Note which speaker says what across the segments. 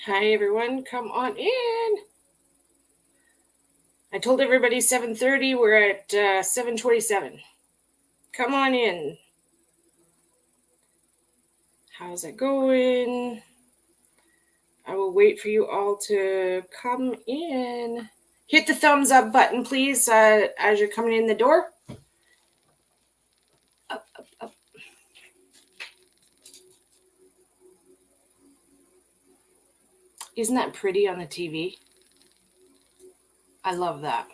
Speaker 1: Hi, everyone. Come on in. I told everybody 7:30. We're at 7:27. Come on in. How's it going? I will wait for you all to come in. Hit the thumbs up button, please, as you're coming in the door. Up, up, up. Isn't that pretty on the TV? I love that.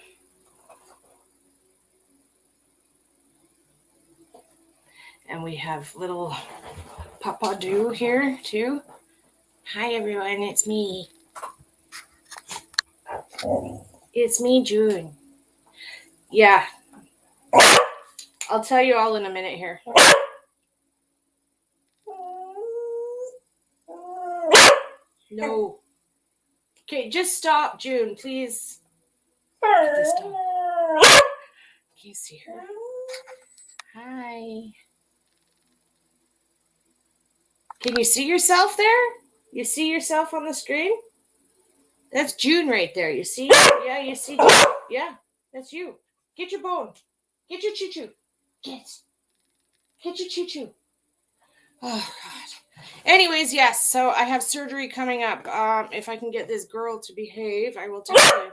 Speaker 1: And we have little Papa Doo here, too. Hi, everyone. It's me. It's me, June. Yeah. I'll tell you all in a minute here. No. Okay, just stop, June, please. Get this dog. Can you see her? Hi. Can you see yourself there? You see yourself on the screen? That's June right there. You see? Yeah, you see June. Yeah, that's you. Get your bone. Get your choo-choo. Get your choo-choo. Oh, God. Anyways, yes, so I have surgery coming up. If I can get this girl to behave, I will tell you.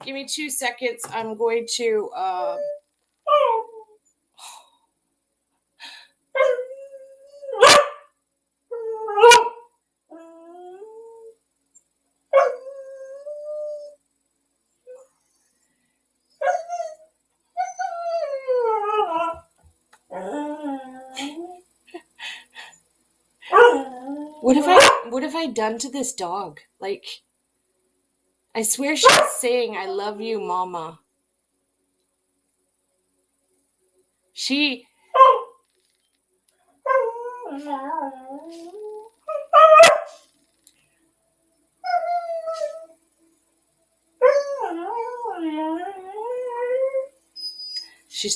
Speaker 1: Give me 2 seconds. I'm going to... What have I done to this dog? Like, I swear she's saying, I love you, Mama. She's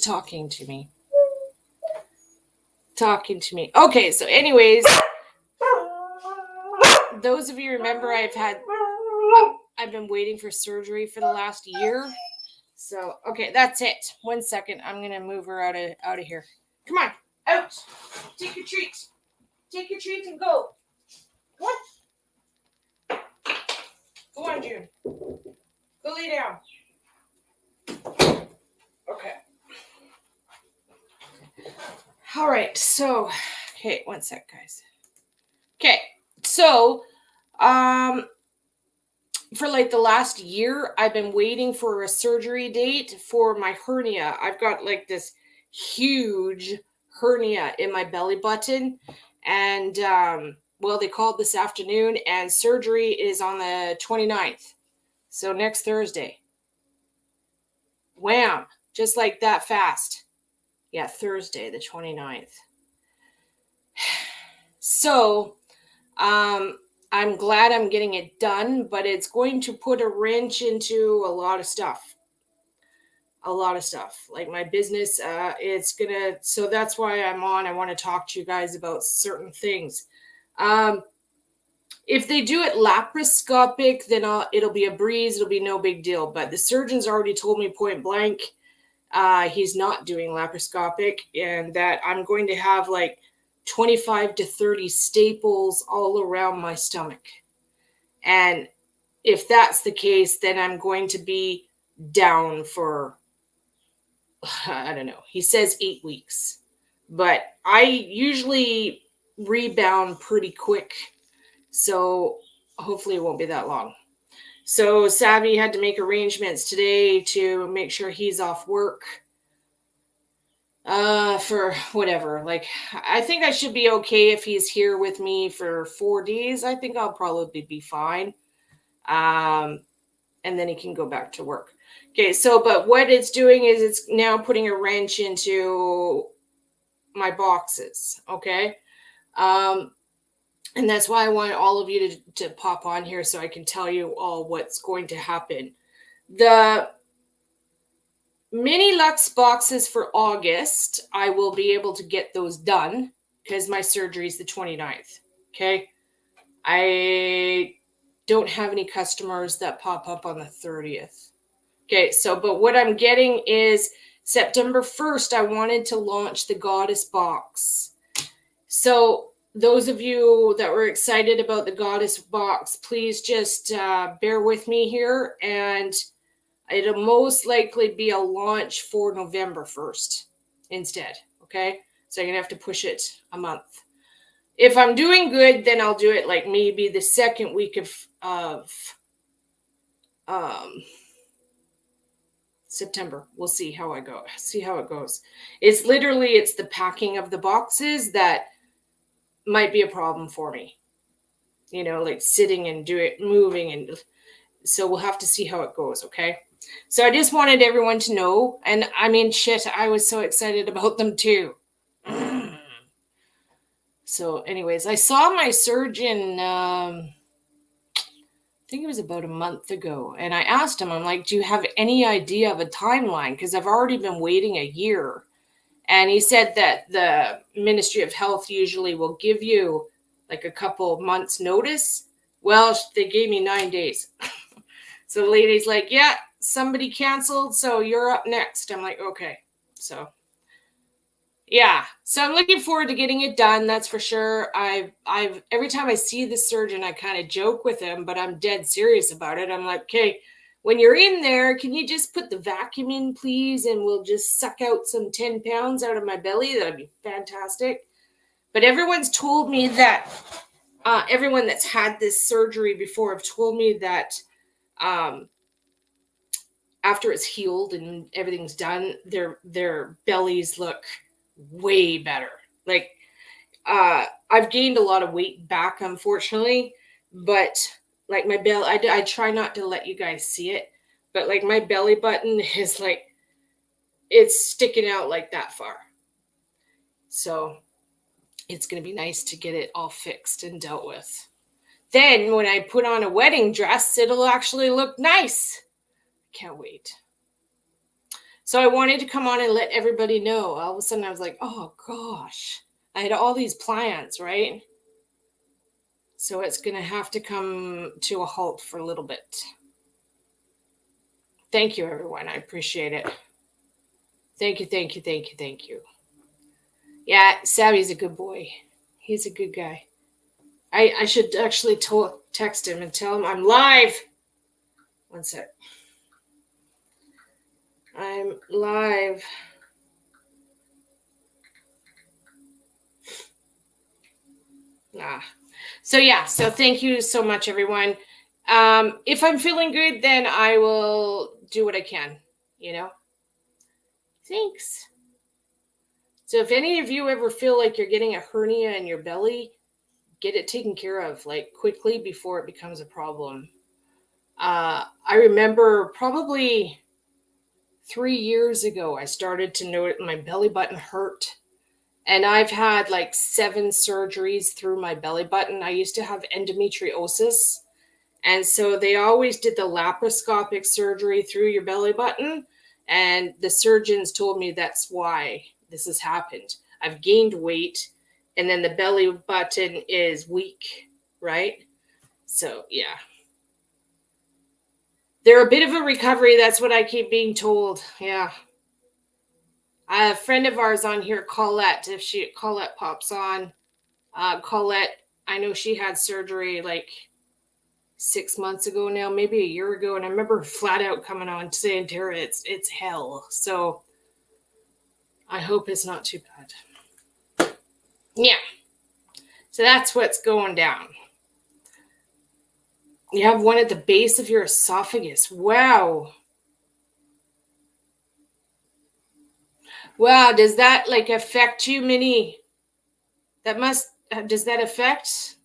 Speaker 1: talking to me. Okay, so anyways, those of you remember I've been waiting for surgery for the last year. So, okay, that's it. 1 second. I'm going to move her out of here. Come on, out. Take your treat. Take your treat and go. What? Go on, June. Go lay down. Okay. All right, so, okay, 1 sec, guys. Okay, so, for like the last year, I've been waiting for a surgery date for my hernia. I've got like this huge hernia in my belly button, and well, they called this afternoon, and surgery is on the 29th, so next Thursday. Wham, just like that fast. Yeah, Thursday the 29th. So I'm glad I'm getting it done, but it's going to put a wrench into a lot of stuff. Like my business, so that's why I'm on. I want to talk to you guys about certain things. If they do it laparoscopic, then it'll be a breeze. It'll be no big deal. But the surgeon's already told me point blank, he's not doing laparoscopic, and that I'm going to have like 25 to 30 staples all around my stomach. And if that's the case, then I'm going to be down for, I don't know. He says 8 weeks, but I usually rebound pretty quick. So hopefully it won't be that long. So Savvy had to make arrangements today to make sure he's off work. For whatever, like, I think I should be okay if he's here with me for 4 days. I think I'll probably be fine. And then he can go back to work. Okay, so, but what it's doing is it's now putting a wrench into my boxes, okay? And that's why I want all of you to pop on here so I can tell you all what's going to happen. The Mini Lux boxes for August, I will be able to get those done because my surgery is the 29th. Okay. don't have any customers that pop up on the 30th. Okay, so, but what I'm getting is September 1st, I wanted to launch the Goddess box. So those of you that were excited about the Goddess box, please just bear with me here, and it'll most likely be a launch for November 1st instead, okay? So you're gonna have to push it a month. If I'm doing good, then I'll do it like maybe the second week of September. We'll see how I go. See how it goes. It's the packing of the boxes that might be a problem for me. You know, like sitting and moving, and so we'll have to see how it goes, okay? So I just wanted everyone to know, and I mean, shit, I was so excited about them too. So anyways, I saw my surgeon, I think it was about a month ago, and I asked him, I'm like, do you have any idea of a timeline? Because I've already been waiting a year. And he said that the Ministry of Health usually will give you like a couple months notice. Well, they gave me 9 days. So the lady's like, yeah, somebody canceled, so you're up next. I'm like, okay. So yeah, so I'm looking forward to getting it done. That's for sure. I've every time I see the surgeon, I kind of joke with him, but I'm dead serious about it. I'm like, okay, when you're in there, can you just put the vacuum in, please? And we'll just suck out some 10 pounds out of my belly. That'd be fantastic. But everyone's told me that, everyone that's had this surgery before have told me that after it's healed and everything's done, their bellies look way better. Like, I've gained a lot of weight back, unfortunately, but like my belly, I try not to let you guys see it, but like my belly button is like, it's sticking out like that far. So it's going to be nice to get it all fixed and dealt with. Then when I put on a wedding dress, it'll actually look nice. Can't wait. So I wanted to come on and let everybody know. All of a sudden I was like, oh gosh, I had all these plans, right? So it's going to have to come to a halt for a little bit. Thank you, everyone. I appreciate it. Thank you, thank you, thank you, thank you. Yeah, Savvy's a good boy. He's a good guy. I should actually text him and tell him I'm live. One sec. I'm live. So yeah, so thank you so much, everyone. If I'm feeling good, then I will do what I can, you know? Thanks. So if any of you ever feel like you're getting a hernia in your belly, get it taken care of, like, quickly before it becomes a problem. I remember probably 3 years ago, I started to notice my belly button hurt. And I've had like 7 surgeries through my belly button. I used to have endometriosis. And so they always did the laparoscopic surgery through your belly button. And the surgeons told me that's why this has happened. I've gained weight, and then the belly button is weak, right? So, yeah. They're a bit of a recovery. That's what I keep being told. Yeah. A friend of ours on here, Colette, if Colette pops on, Colette, I know she had surgery like 6 months ago now, maybe a year ago, and I remember flat out coming on saying, Tara, it's hell. So I hope it's not too bad. Yeah. So that's what's going down. You have one at the base of your esophagus. Wow. Wow, does that like affect you, Minnie? Does that affect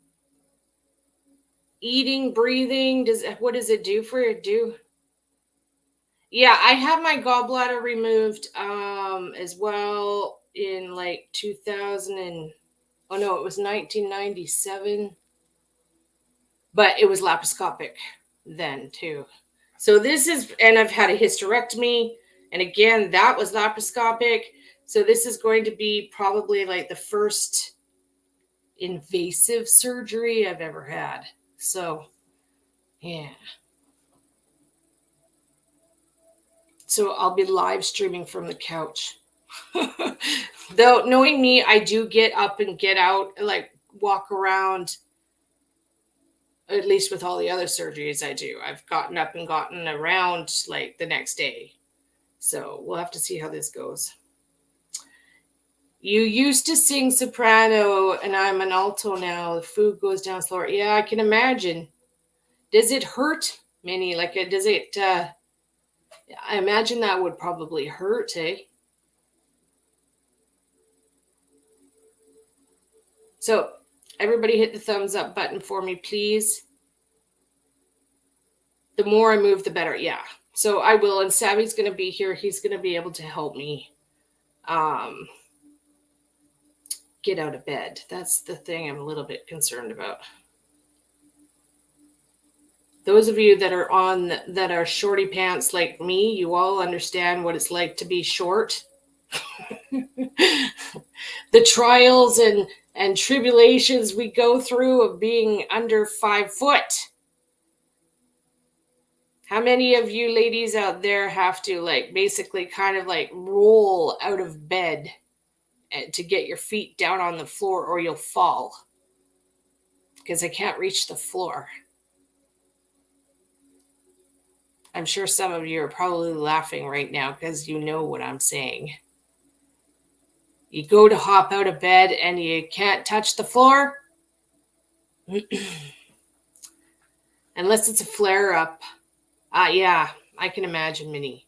Speaker 1: eating, breathing? What does it do for you? Yeah, I had my gallbladder removed as well in like 2000 and oh no, it was 1997. But it was laparoscopic then too. So and I've had a hysterectomy, and again, that was laparoscopic. So this is going to be probably like the first invasive surgery I've ever had. So Yeah. So I'll be live streaming from the couch. Though knowing me, I do get up and get out and like walk around. At least with all the other surgeries I do, I've gotten up and gotten around like the next day. So we'll have to see how this goes. You used to sing soprano and I'm an alto now. The food goes down slower. Yeah, I can imagine. Does it hurt, Minnie? Like, does it, I imagine that would probably hurt, eh? So everybody hit the thumbs up button for me, please. The more I move, the better. Yeah. So I will. And Savvy's going to be here. He's going to be able to help me get out of bed. That's the thing I'm a little bit concerned about. Those of you that are shorty pants like me, you all understand what it's like to be short. The trials and tribulations we go through of being under 5 foot. How many of you ladies out there have to like basically kind of like roll out of bed to get your feet down on the floor or you'll fall? Because I can't reach the floor. I'm sure some of you are probably laughing right now because you know what I'm saying. You go to hop out of bed and you can't touch the floor. Unless it's a flare up. Yeah, I can imagine, Minnie.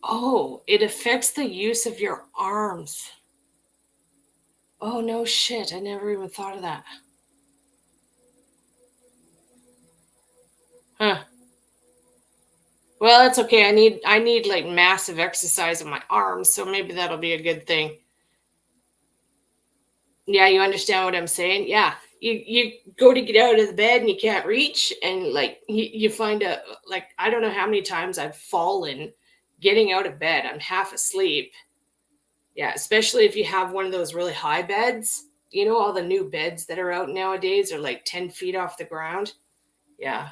Speaker 1: Oh, it affects the use of your arms. Oh, no shit. I never even thought of that. Huh. Well, that's okay. I need like massive exercise in my arms, so maybe that'll be a good thing. Yeah, you understand what I'm saying? Yeah. You go to get out of the bed and you can't reach, and like you find like I don't know how many times I've fallen getting out of bed. I'm half asleep. Yeah, especially if you have one of those really high beds. You know, all the new beds that are out nowadays are like 10 feet off the ground. Yeah.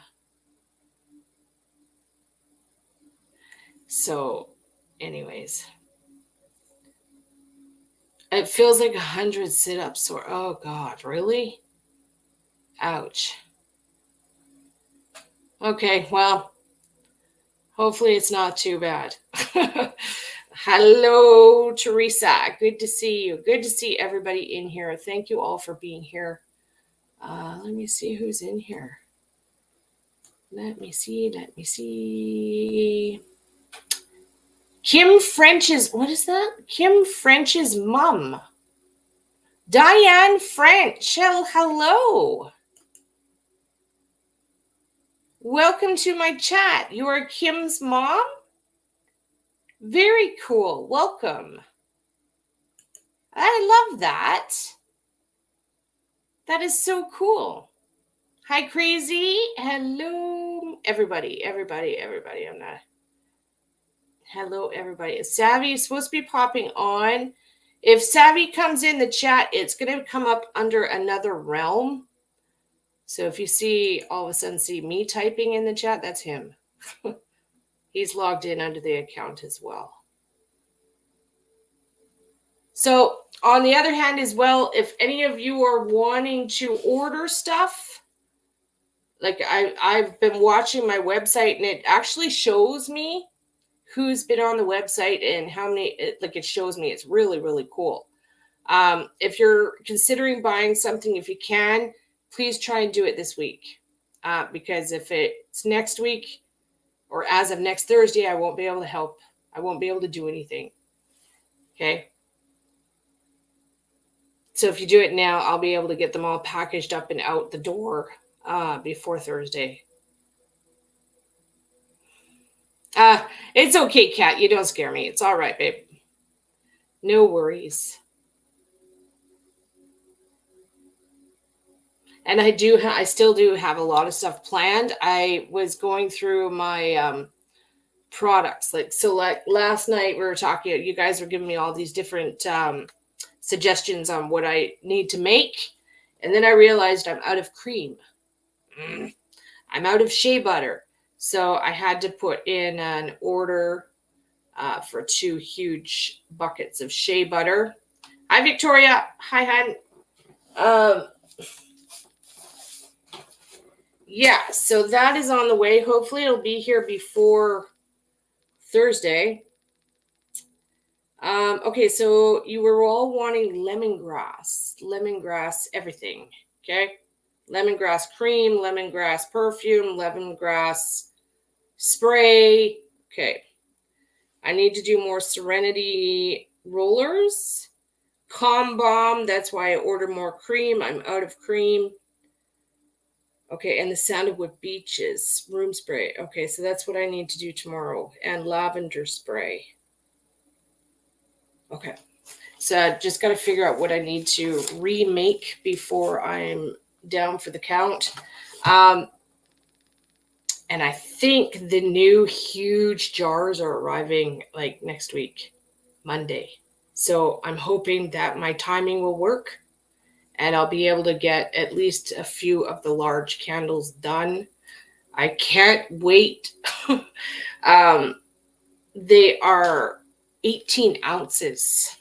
Speaker 1: So, anyways, it feels like 100 sit-ups. Or oh God, really? Ouch. Okay, well, hopefully it's not too bad. Hello, Teresa. Good to see you. Good to see everybody in here. Thank you all for being here. Let me see who's in here. Let me see. Kim French's, what is that? Kim French's mom. Diane French. Hello. Welcome to my chat. You are Kim's mom? Very cool. Welcome. I love that. That is so cool. Hi, Crazy. Hello, everybody. I'm not. Hello, everybody. Savvy is supposed to be popping on. If Savvy comes in the chat, it's going to come up under another realm. So if you see, all of a sudden see me typing in the chat, that's him. He's logged in under the account as well. So on the other hand as well, if any of you are wanting to order stuff, like I've been watching my website and it actually shows me who's been on the website and how many, it shows me. It's really, really cool. If you're considering buying something, if you can, please try and do it this week. Because if it's next week or as of next Thursday, I won't be able to help. I won't be able to do anything. Okay. So if you do it now, I'll be able to get them all packaged up and out the door before Thursday. It's okay, Kat. You don't scare me. It's all right, babe. No worries. And I still do have a lot of stuff planned. I was going through my products. Like last night we were talking, you guys were giving me all these different suggestions on what I need to make. And then I realized I'm out of cream. I'm out of shea butter. So I had to put in an order for 2 huge buckets of shea butter. Hi, Victoria. Hi, hon. Yeah, so that is on the way. Hopefully it'll be here before Thursday. Okay, so you were all wanting lemongrass everything, okay? Lemongrass cream, lemongrass perfume, lemongrass spray. Okay. I need to do more Serenity rollers. Calm Balm, that's why I ordered more cream. I'm out of cream. Okay, and the Sandalwood Beaches room spray. Okay, so that's what I need to do tomorrow. And lavender spray. Okay, so I just got to figure out what I need to remake before I'm down for the count. And I think the new huge jars are arriving like next week, Monday. So I'm hoping that my timing will work and I'll be able to get at least a few of the large candles done. I can't wait. They are 18 ounces.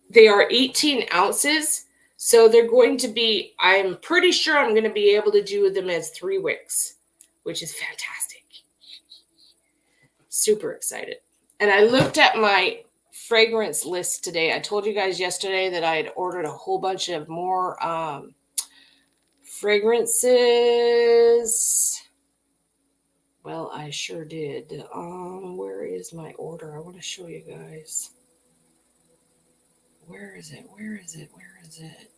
Speaker 1: They are 18 ounces. So they're going to be, I'm pretty sure I'm going to be able to do them as 3 wicks, which is fantastic. Super excited. And I looked at my fragrance list today. I told you guys yesterday that I had ordered a whole bunch of more fragrances. Well, I sure did. Where is my order? I want to show you guys. Where is it? Where is it? Where is it?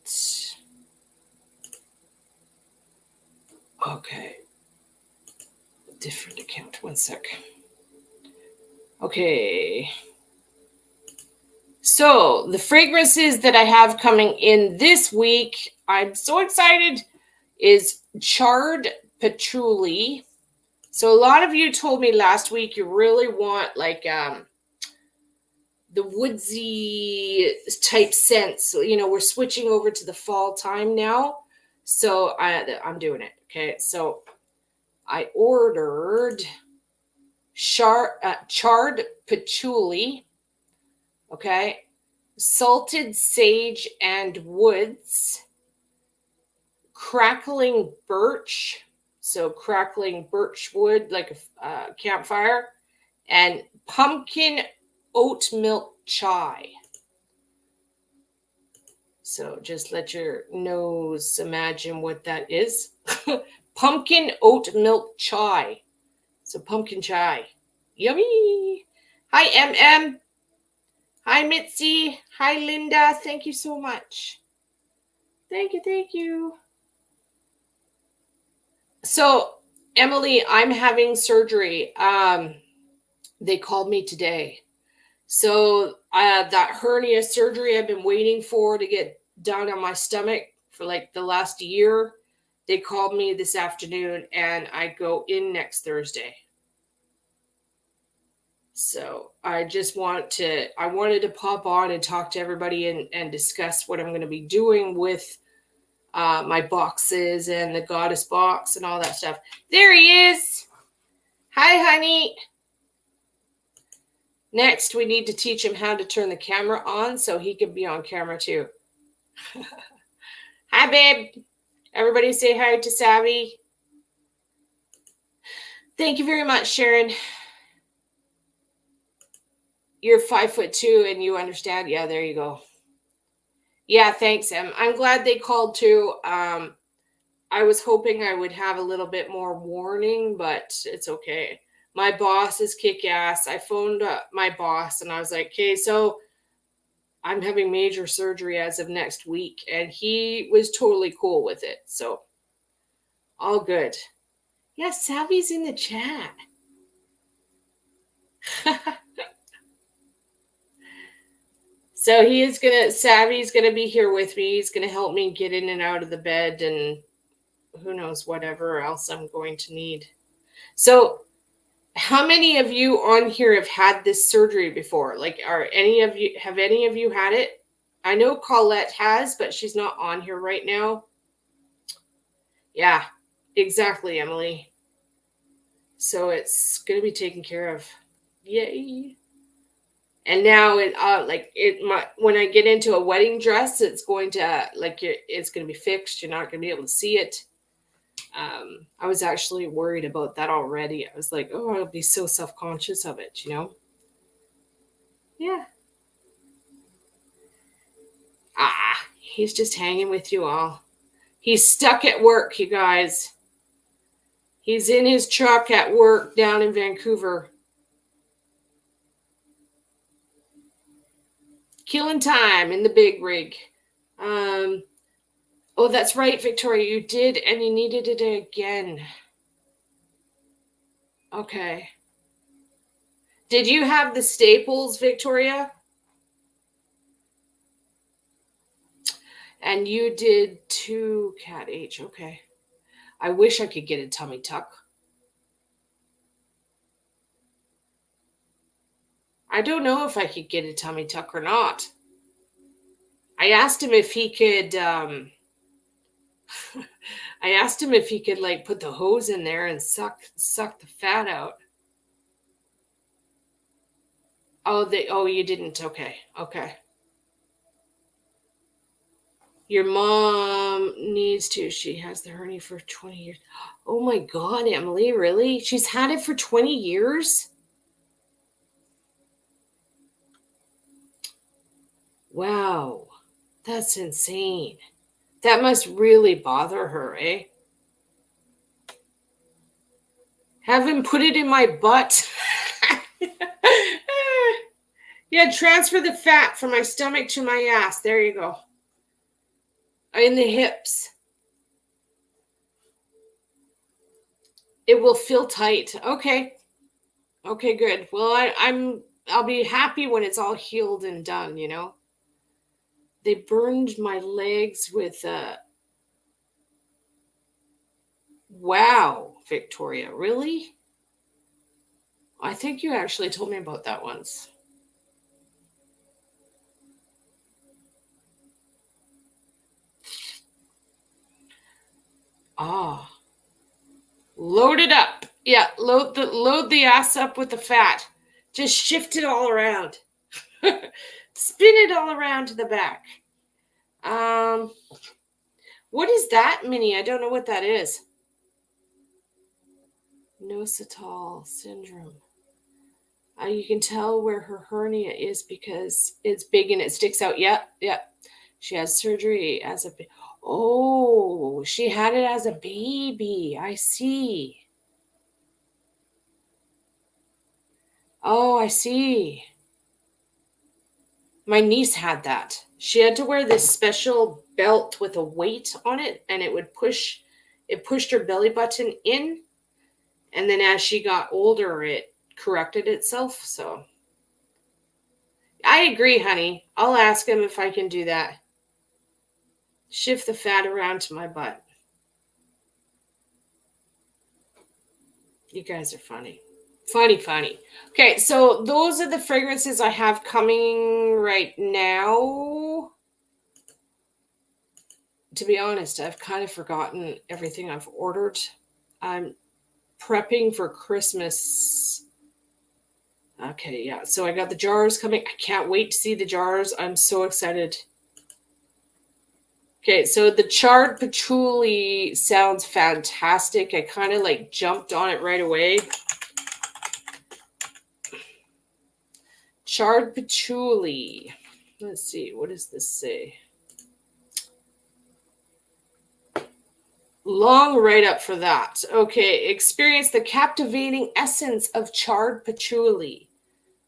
Speaker 1: Okay. Different account. One sec. Okay. So the fragrances that I have coming in this week, I'm so excited, is charred patchouli. So a lot of you told me last week you really want like the woodsy type scents. So, you know, we're switching over to the fall time now. So I'm doing it. Okay. So I ordered charred patchouli. Okay. Salted sage and woods. Crackling birch. So crackling birch wood, like a campfire. And pumpkin oat milk chai. So just let your nose imagine what that is. Pumpkin oat milk chai. So pumpkin chai. Yummy. Hi, MM. Hi, Mitzi. Hi, Linda. Thank you so much. Thank you. Thank you. So, Emily, I'm having surgery. They called me today. So that hernia surgery I've been waiting for to get down on my stomach for like the last year, they called me this afternoon and I go in next Thursday. So I wanted to pop on and talk to everybody and discuss what I'm going to be doing with my boxes and the goddess box and all that stuff. There he is. Hi, honey. Next, we need to teach him how to turn the camera on so he can be on camera too. Hi, babe. Everybody say hi to Savvy. Thank you very much, Sharon. You're 5'2" and you understand. Yeah, there you go. Yeah, thanks, Em. I'm glad they called too. I was hoping I would have a little bit more warning, but it's okay. My boss is kick-ass. I phoned my boss and I was like, okay, so I'm having major surgery as of next week. And he was totally cool with it. So all good. Yeah, Savvy's in the chat. So Savvy's going to be here with me. He's going to help me get in and out of the bed and who knows whatever else I'm going to need. So how many of you on here have had this surgery before? Like, have any of you had it? I know Colette has, but she's not on here right now. Yeah, exactly, Emily. So it's going to be taken care of. Yay. And now when I get into a wedding dress, it's going to it's going to be fixed. You're not going to be able to see it. I was actually worried about that already. I was like, oh, I'll be so self-conscious of it, you know? Yeah. He's just hanging with you all. He's stuck at work, you guys. He's in his truck at work down in Vancouver. Killing time in the big rig. Oh, that's right, Victoria. You did, and you needed it again. Okay. Did you have the staples, Victoria? And you did too, Cat H. Okay. I wish I could get a tummy tuck. I don't know if I could get a tummy tuck or not. I asked him if he could I asked him if he could like put the hose in there and suck the fat out. Oh, you didn't. Okay. Your mom needs to. She has the hernia for 20 years. Oh my God, Emily, really? She's had it for 20 years? Wow. That's insane. That must really bother her, eh? Have him put it in my butt. Yeah, transfer the fat from my stomach to my ass. There you go. In the hips. It will feel tight. Okay. Okay, good. Well, I'll be happy when it's all healed and done, you know. They burned my legs with wow, Victoria. Really? I think you actually told me about that once. Ah. Load it up. Yeah, load the ass up with the fat. Just shift it all around. Spin it all around to the back. What is that, Minnie? I don't know what that is. Nocital syndrome. You can tell where her hernia is because it's big and it sticks out. Yep. She has surgery as a oh, she had it as a baby. I see. Oh, I see. My niece had that. She had to wear this special belt with a weight on it, and it pushed her belly button in, and then as she got older, it corrected itself. So I agree, honey. I'll ask him if I can do that. Shift the fat around to my butt. You guys are funny. Funny. Okay, so those are the fragrances I have coming right now. To be honest, I've kind of forgotten everything I've ordered. I'm prepping for Christmas. Okay, yeah. So I got the jars coming. I can't wait to see the jars. I'm so excited. Okay, so the charred patchouli sounds fantastic. I kind of like jumped on it right away. Charred patchouli. Let's see. What does this say? Long write-up for that. Okay, experience the captivating essence of charred patchouli,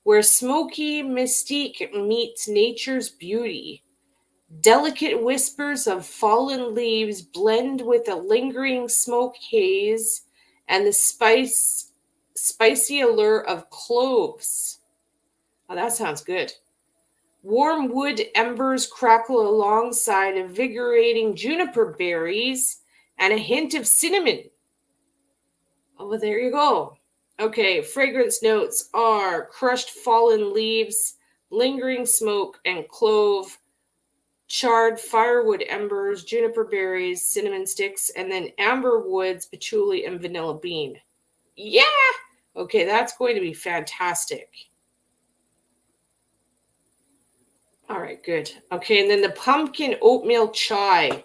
Speaker 1: where smoky mystique meets nature's beauty. Delicate whispers of fallen leaves blend with a lingering smoke haze and the spicy allure of cloves. Oh, that sounds good. Warm wood embers crackle alongside invigorating juniper berries and a hint of cinnamon. Oh, well, there you go. Okay, fragrance notes are crushed fallen leaves, lingering smoke, and clove charred firewood embers, juniper berries, cinnamon sticks, and then amber woods, patchouli, and vanilla bean. Yeah! Okay, that's going to be fantastic. All right, good. Okay, and then the pumpkin oatmeal chai.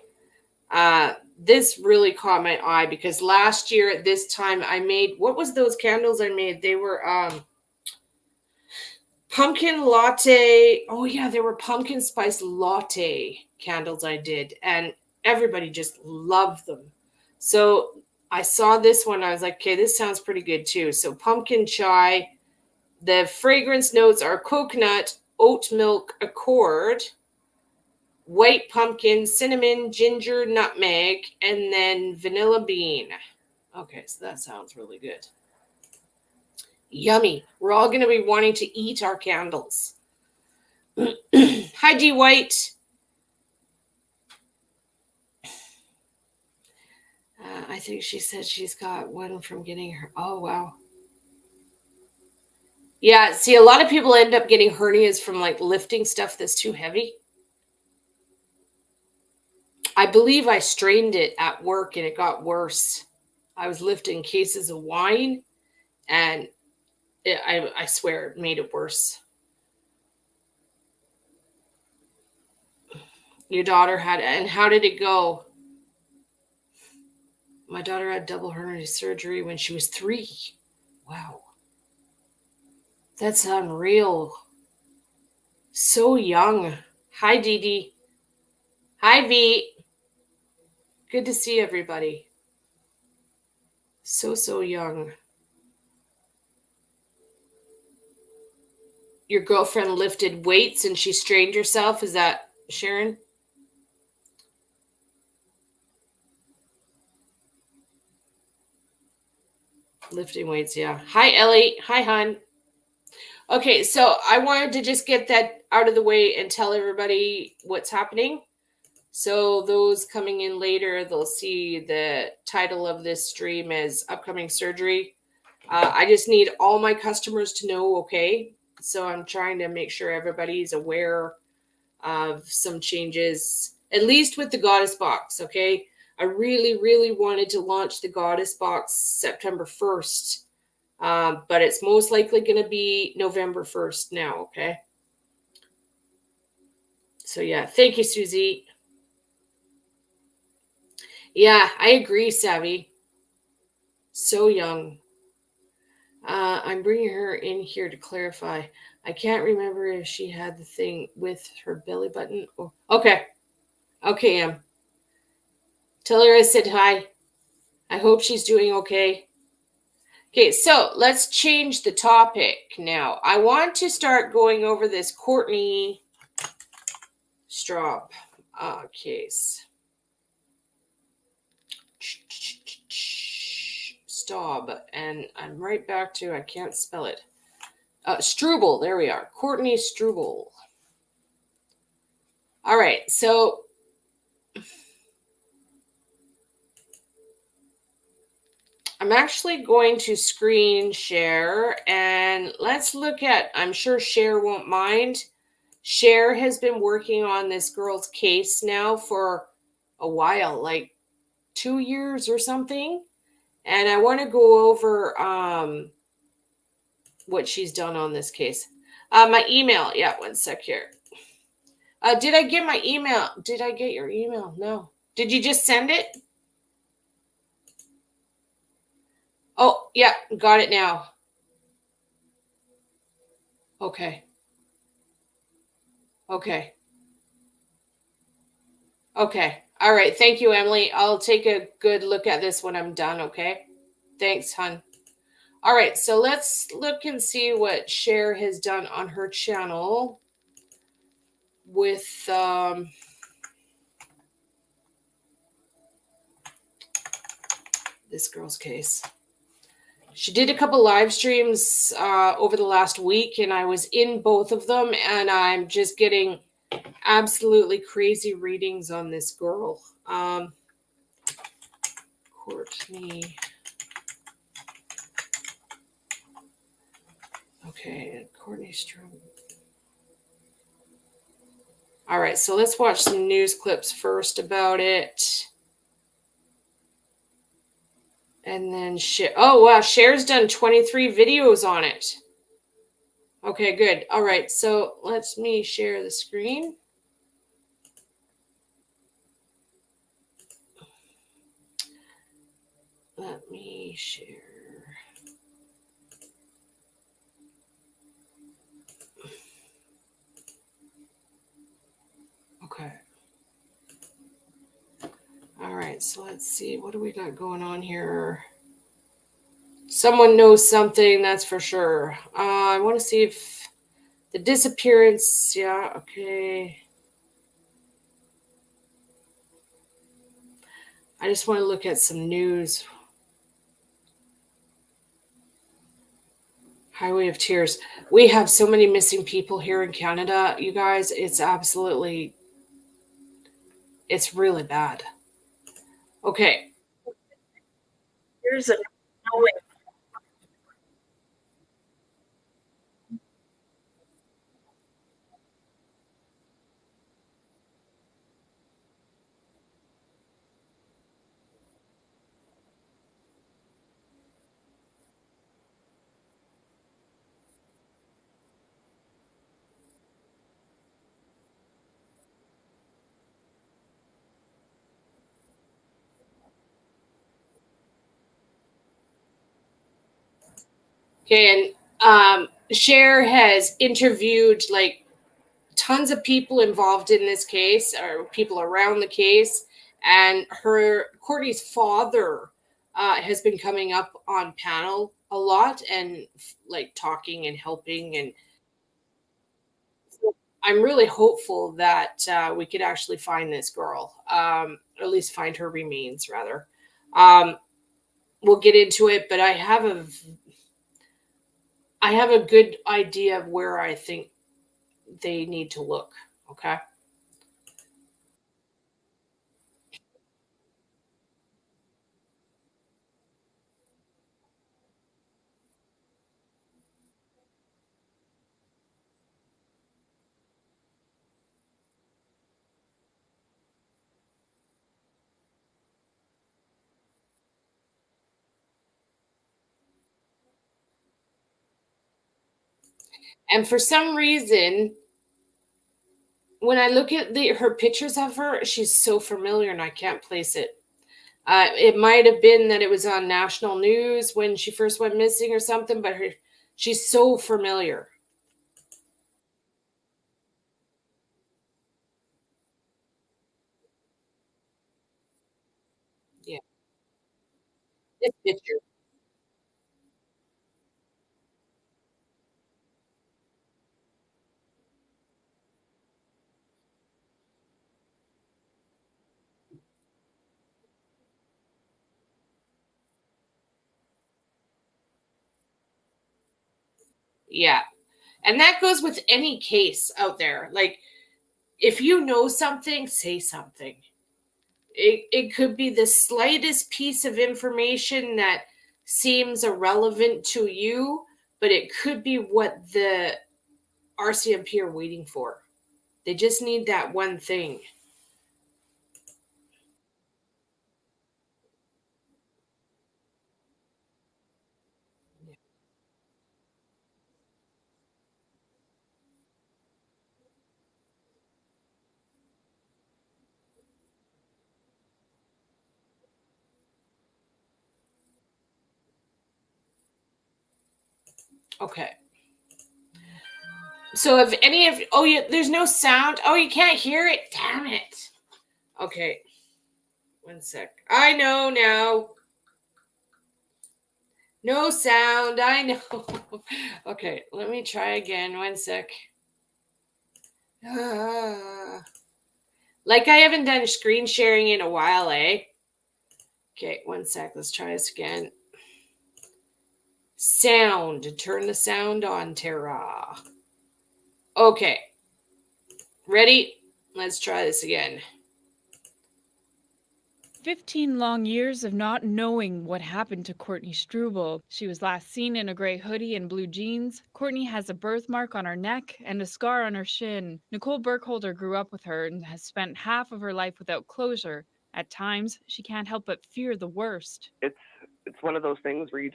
Speaker 1: This really caught my eye because last year at this time I made, what was those candles I made? They were pumpkin latte. Oh yeah, there were pumpkin spice latte candles I did, and everybody just loved them. So I saw this one. I was like, okay, this sounds pretty good too. So pumpkin chai. The fragrance notes are coconut, oat milk accord, white pumpkin, cinnamon, ginger, nutmeg, and then vanilla bean. Okay, so that sounds really good. Yummy. We're all going to be wanting to eat our candles. Hi, G White. I think she said she's got one from getting her. Oh, wow. Yeah, see, a lot of people end up getting hernias from like lifting stuff that's too heavy. I believe I strained it at work and it got worse. I was lifting cases of wine and I swear it made it worse. Your daughter had, and how did it go? My daughter had double hernia surgery when she was 3. Wow. That's unreal. So young. Hi, Dee Dee. Hi, V. Good to see everybody. So young. Your girlfriend lifted weights and she strained herself. Is that Sharon? Lifting weights, yeah. Hi, Ellie. Hi, hon. Okay, so I wanted to just get that out of the way and tell everybody what's happening. So those coming in later, they'll see the title of this stream as upcoming surgery. I just need all my customers to know, okay? So I'm trying to make sure everybody's aware of some changes, at least with the Goddess Box, okay? I really wanted to launch the Goddess Box September 1st, but it's most likely going to be November 1st now, okay? So yeah, thank you, Susie. Yeah, I agree, Savvy. So young. I'm bringing her in here to clarify. I can't remember if she had the thing with her belly button. Or... Okay. Okay, Em. Tell her I said hi. I hope she's doing okay. Okay, so let's change the topic now. I want to start going over this Courtney Struble case. Staub, and I'm right back to, I can't spell it. Struble, there we are. Courtney Struble. All right, so I'm actually going to screen share and let's look at, I'm sure Cher won't mind. Cher has been working on this girl's case now for a while, like 2 years or something. And I want to go over what she's done on this case. My email, yeah, 1 sec here. Did I get my email? Did I get your email? No. Did you just send it? Oh, yeah, got it now. Okay. Okay. Okay. All right. Thank you, Emily. I'll take a good look at this when I'm done, okay? Thanks, hon. All right, so let's look and see what Cher has done on her channel with this girl's case. She did a couple live streams over the last week, and I was in both of them, and I'm just getting absolutely crazy readings on this girl. Courtney. Okay, Courtney Struble. All right, so let's watch some news clips first about it. And then share. Oh, wow. Cher's done 23 videos on it. Okay, good. All right, so let me share the screen. Let me share. Okay. All right, so let's see. What do we got going on here? Someone knows something, that's for sure. I want to see if the disappearance. Yeah, okay. I just want to look at some news. Highway of Tears. We have so many missing people here in Canada, you guys. It's really bad. Okay. Here's a Okay, and Cher has interviewed like tons of people involved in this case, or people around the case, and her Courtney's father has been coming up on panel a lot and like talking and helping, and so I'm really hopeful that we could actually find this girl, or at least find her remains rather. Um, we'll get into it, but I have a good idea of where I think they need to look. Okay. And for some reason, when I look at her pictures of her, she's so familiar and I can't place it. It might have been that it was on national news when she first went missing or something, but she's so familiar. Yeah. This picture. Yeah. And that goes with any case out there. Like, if you know something, say something. It could be the slightest piece of information that seems irrelevant to you, but it could be what the RCMP are waiting for. They just need that one thing. Okay. So if any of oh yeah, there's no sound. Oh, you can't hear it. Damn it. Okay. One sec. I know now. No sound. I know. Okay, let me try again. One sec. Ah. Like I haven't done screen sharing in a while, eh? Okay, one sec. Let's try this again. Sound. Turn the sound on, Tara. Okay. Ready? Let's try this again.
Speaker 2: 15 long years of not knowing what happened to Courtney Struble. She was last seen in a gray hoodie and blue jeans. Courtney has a birthmark on her neck and a scar on her shin. Nicole Burkholder grew up with her and has spent half of her life without closure. At times, she can't help but fear the worst.
Speaker 3: It's one of those things where you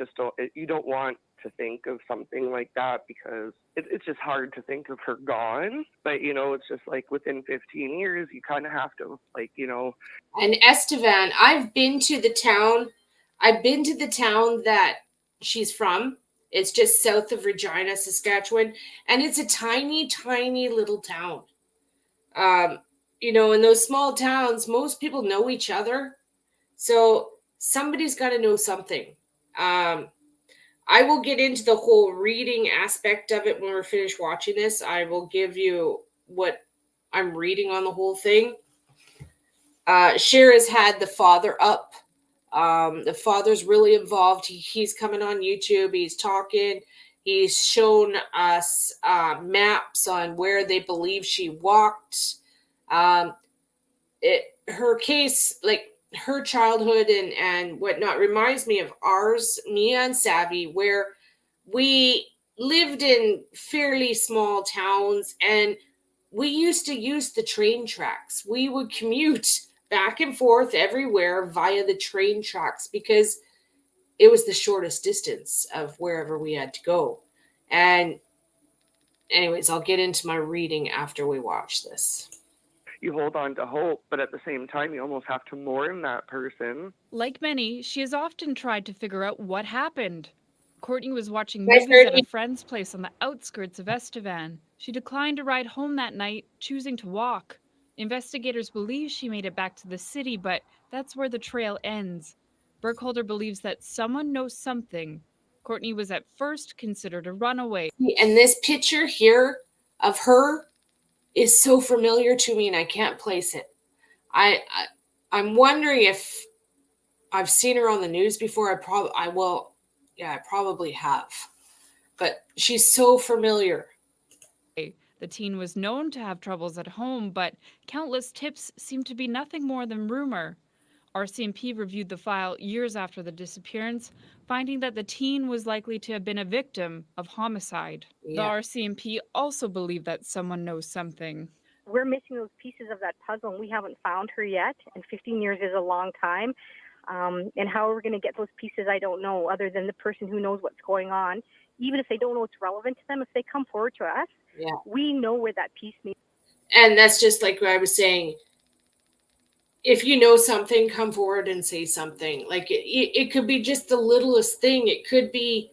Speaker 3: don't want to think of something like that because it's just hard to think of her gone. But it's just like within 15 years, you kind of have to
Speaker 1: And Estevan, I've been to the town that she's from. It's just south of Regina, Saskatchewan, and it's a tiny, tiny little town. Um, in those small towns, most people know each other, so somebody's got to know something. Um, I will get into the whole reading aspect of it when we're finished watching this. I will give you what I'm reading on the whole thing. Cher has had the father up. The father's really involved. He's coming on YouTube. He's talking. He's shown us maps on where they believe she walked. Um, her case, like her childhood and whatnot, reminds me of ours, Mia and Savvy, where we lived in fairly small towns and we used to use the train tracks. We would commute back and forth everywhere via the train tracks because it was the shortest distance of wherever we had to go. And anyways, I'll get into my reading after we watch this.
Speaker 3: you hold on to hope, but at the same time, you almost have to mourn that person.
Speaker 2: Like many, she has often tried to figure out what happened. Courtney was watching
Speaker 1: Nice,
Speaker 2: movies at a
Speaker 1: Courtney.
Speaker 2: friend's place on the outskirts of Estevan. She declined a ride home that night, choosing to walk. Investigators believe she made it back to the city, but that's where the trail ends. Burkholder believes that someone knows something. Courtney was at first considered a runaway.
Speaker 1: And this picture here of her is so familiar to me and I can't place it. I'm wondering if I've seen her on the news before. I will. Yeah, I probably have. But she's so familiar.
Speaker 2: The teen was known to have troubles at home, but countless tips seemed to be nothing more than rumor. RCMP reviewed the file years after the disappearance, finding that the teen was likely to have been a victim of homicide. The
Speaker 1: Yeah.
Speaker 2: RCMP also believed that someone knows something.
Speaker 4: We're missing those pieces of that puzzle, and we haven't found her yet. And 15 years is a long time. And how we're going to get those pieces, I don't know, other than the person who knows what's going on. Even if they don't know what's relevant to them, if they come forward to us,
Speaker 1: Yeah.
Speaker 4: we know where that piece needs.
Speaker 1: And that's just like what I was saying. If you know something, come forward and say something. Like it could be just the littlest thing. It could be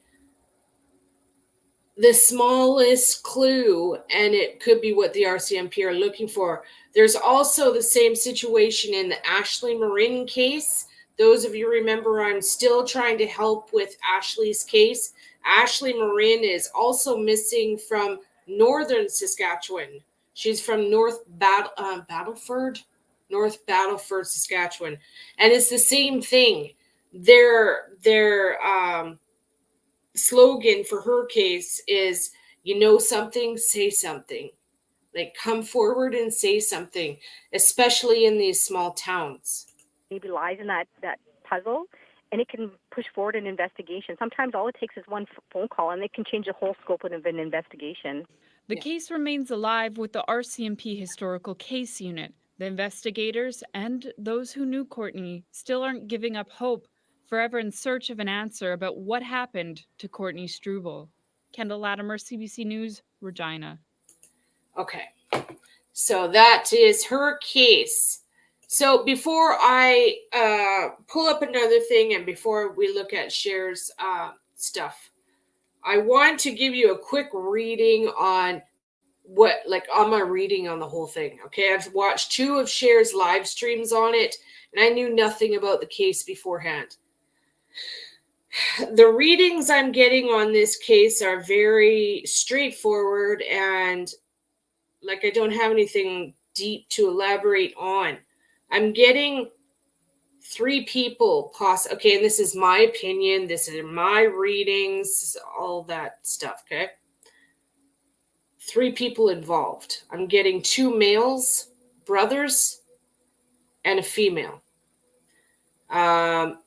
Speaker 1: the smallest clue, and it could be what the RCMP are looking for. There's also the same situation in the Ashley Marin case. Those of you remember, I'm still trying to help with Ashley's case. Ashley Marin is also missing from northern Saskatchewan. She's from Battleford, North Battleford, Saskatchewan, and it's the same thing. Their slogan for her case is, you know something, say something. Like, come forward and say something, especially in these small towns.
Speaker 4: Maybe lies in that puzzle, and it can push forward an investigation. Sometimes all it takes is one phone call, and it can change the whole scope of an investigation.
Speaker 2: The case remains alive with the RCMP Historical Case Unit. The investigators and those who knew Courtney still aren't giving up hope, forever in search of an answer about what happened to Courtney Struble. Kendall Latimer, CBC News, Regina.
Speaker 1: Okay, so that is her case. So before I pull up another thing and before we look at Cher's stuff, I want to give you a quick reading on on my reading on the whole thing. Okay, I've watched 2 of Cher's live streams on it, and I knew nothing about the case beforehand. The readings I'm getting on this case are very straightforward, and like I don't have anything deep to elaborate on. I'm getting 3 people okay, and this is my opinion, this is my readings, all that stuff, okay? 3 people involved. I'm getting 2 males, brothers, and a female. Um,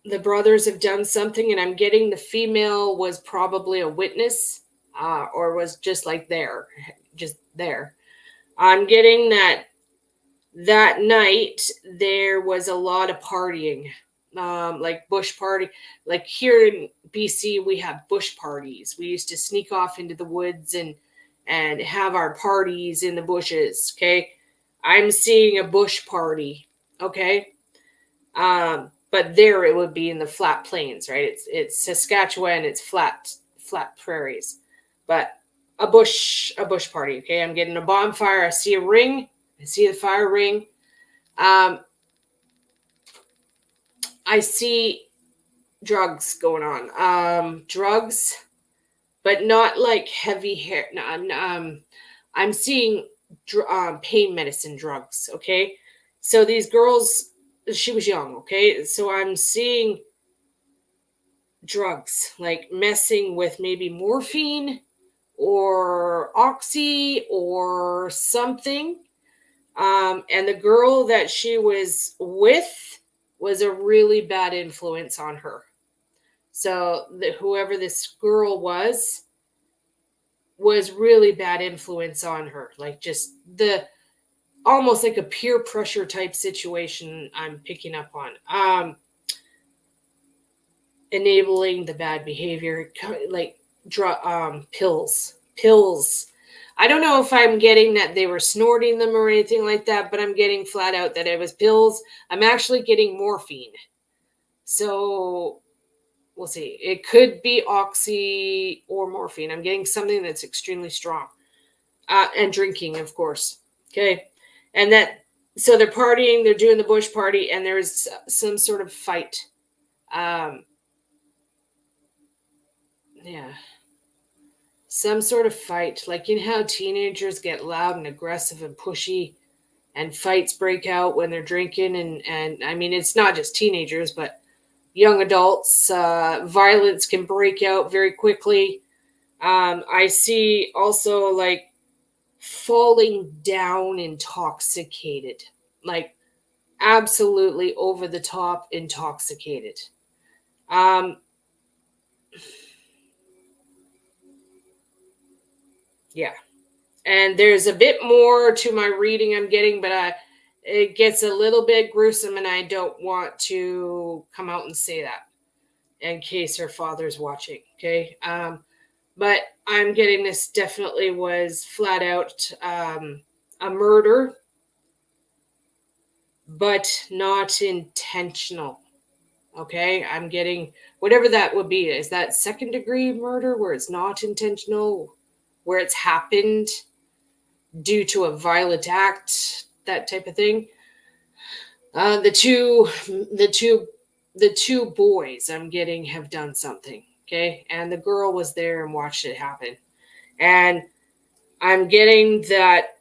Speaker 1: the brothers have done something, and I'm getting the female was probably a witness, or was just like there, just there. I'm getting that night there was a lot of partying, like bush party. Like here in BC, we have bush parties. We used to sneak off into the woods and have our parties in the bushes. Okay, I'm seeing a bush party. Okay, but there it would be in the flat plains, right? It's Saskatchewan. It's flat prairies, but a bush party. Okay, I'm getting a bonfire. I see a ring. I see the fire ring. I see drugs going on. Drugs, but not like heavy hair. I'm seeing pain medicine drugs. Okay, so these girls, she was young. Okay, so I'm seeing drugs like messing with maybe morphine or oxy or something. And the girl that she was with was a really bad influence on her. So whoever this girl was really bad influence on her. Like just the almost like a peer pressure type situation I'm picking up on. Enabling the bad behavior, like pills. I don't know if I'm getting that they were snorting them or anything like that, but I'm getting flat out that it was pills. I'm actually getting morphine. So we'll see. It could be oxy or morphine. I'm getting something that's extremely strong. And drinking, of course. Okay. And so they're partying, they're doing the bush party, and there's some sort of fight. Yeah. Some sort of fight. Like, you know how teenagers get loud and aggressive and pushy and fights break out when they're drinking? And I mean, it's not just teenagers, but young adults. Violence can break out very quickly. I see also like falling down intoxicated, like absolutely over the top intoxicated. Yeah. And there's a bit more to my reading I'm getting, but it gets a little bit gruesome, and I don't want to come out and say that in case her father's watching. Okay. But I'm getting this definitely was flat out a murder, but not intentional. Okay. I'm getting whatever that would be. Is that second degree murder where it's not intentional, where it's happened due to a violent act, that type of thing? The two boys I'm getting have done something. Okay. And the girl was there and watched it happen. And I'm getting that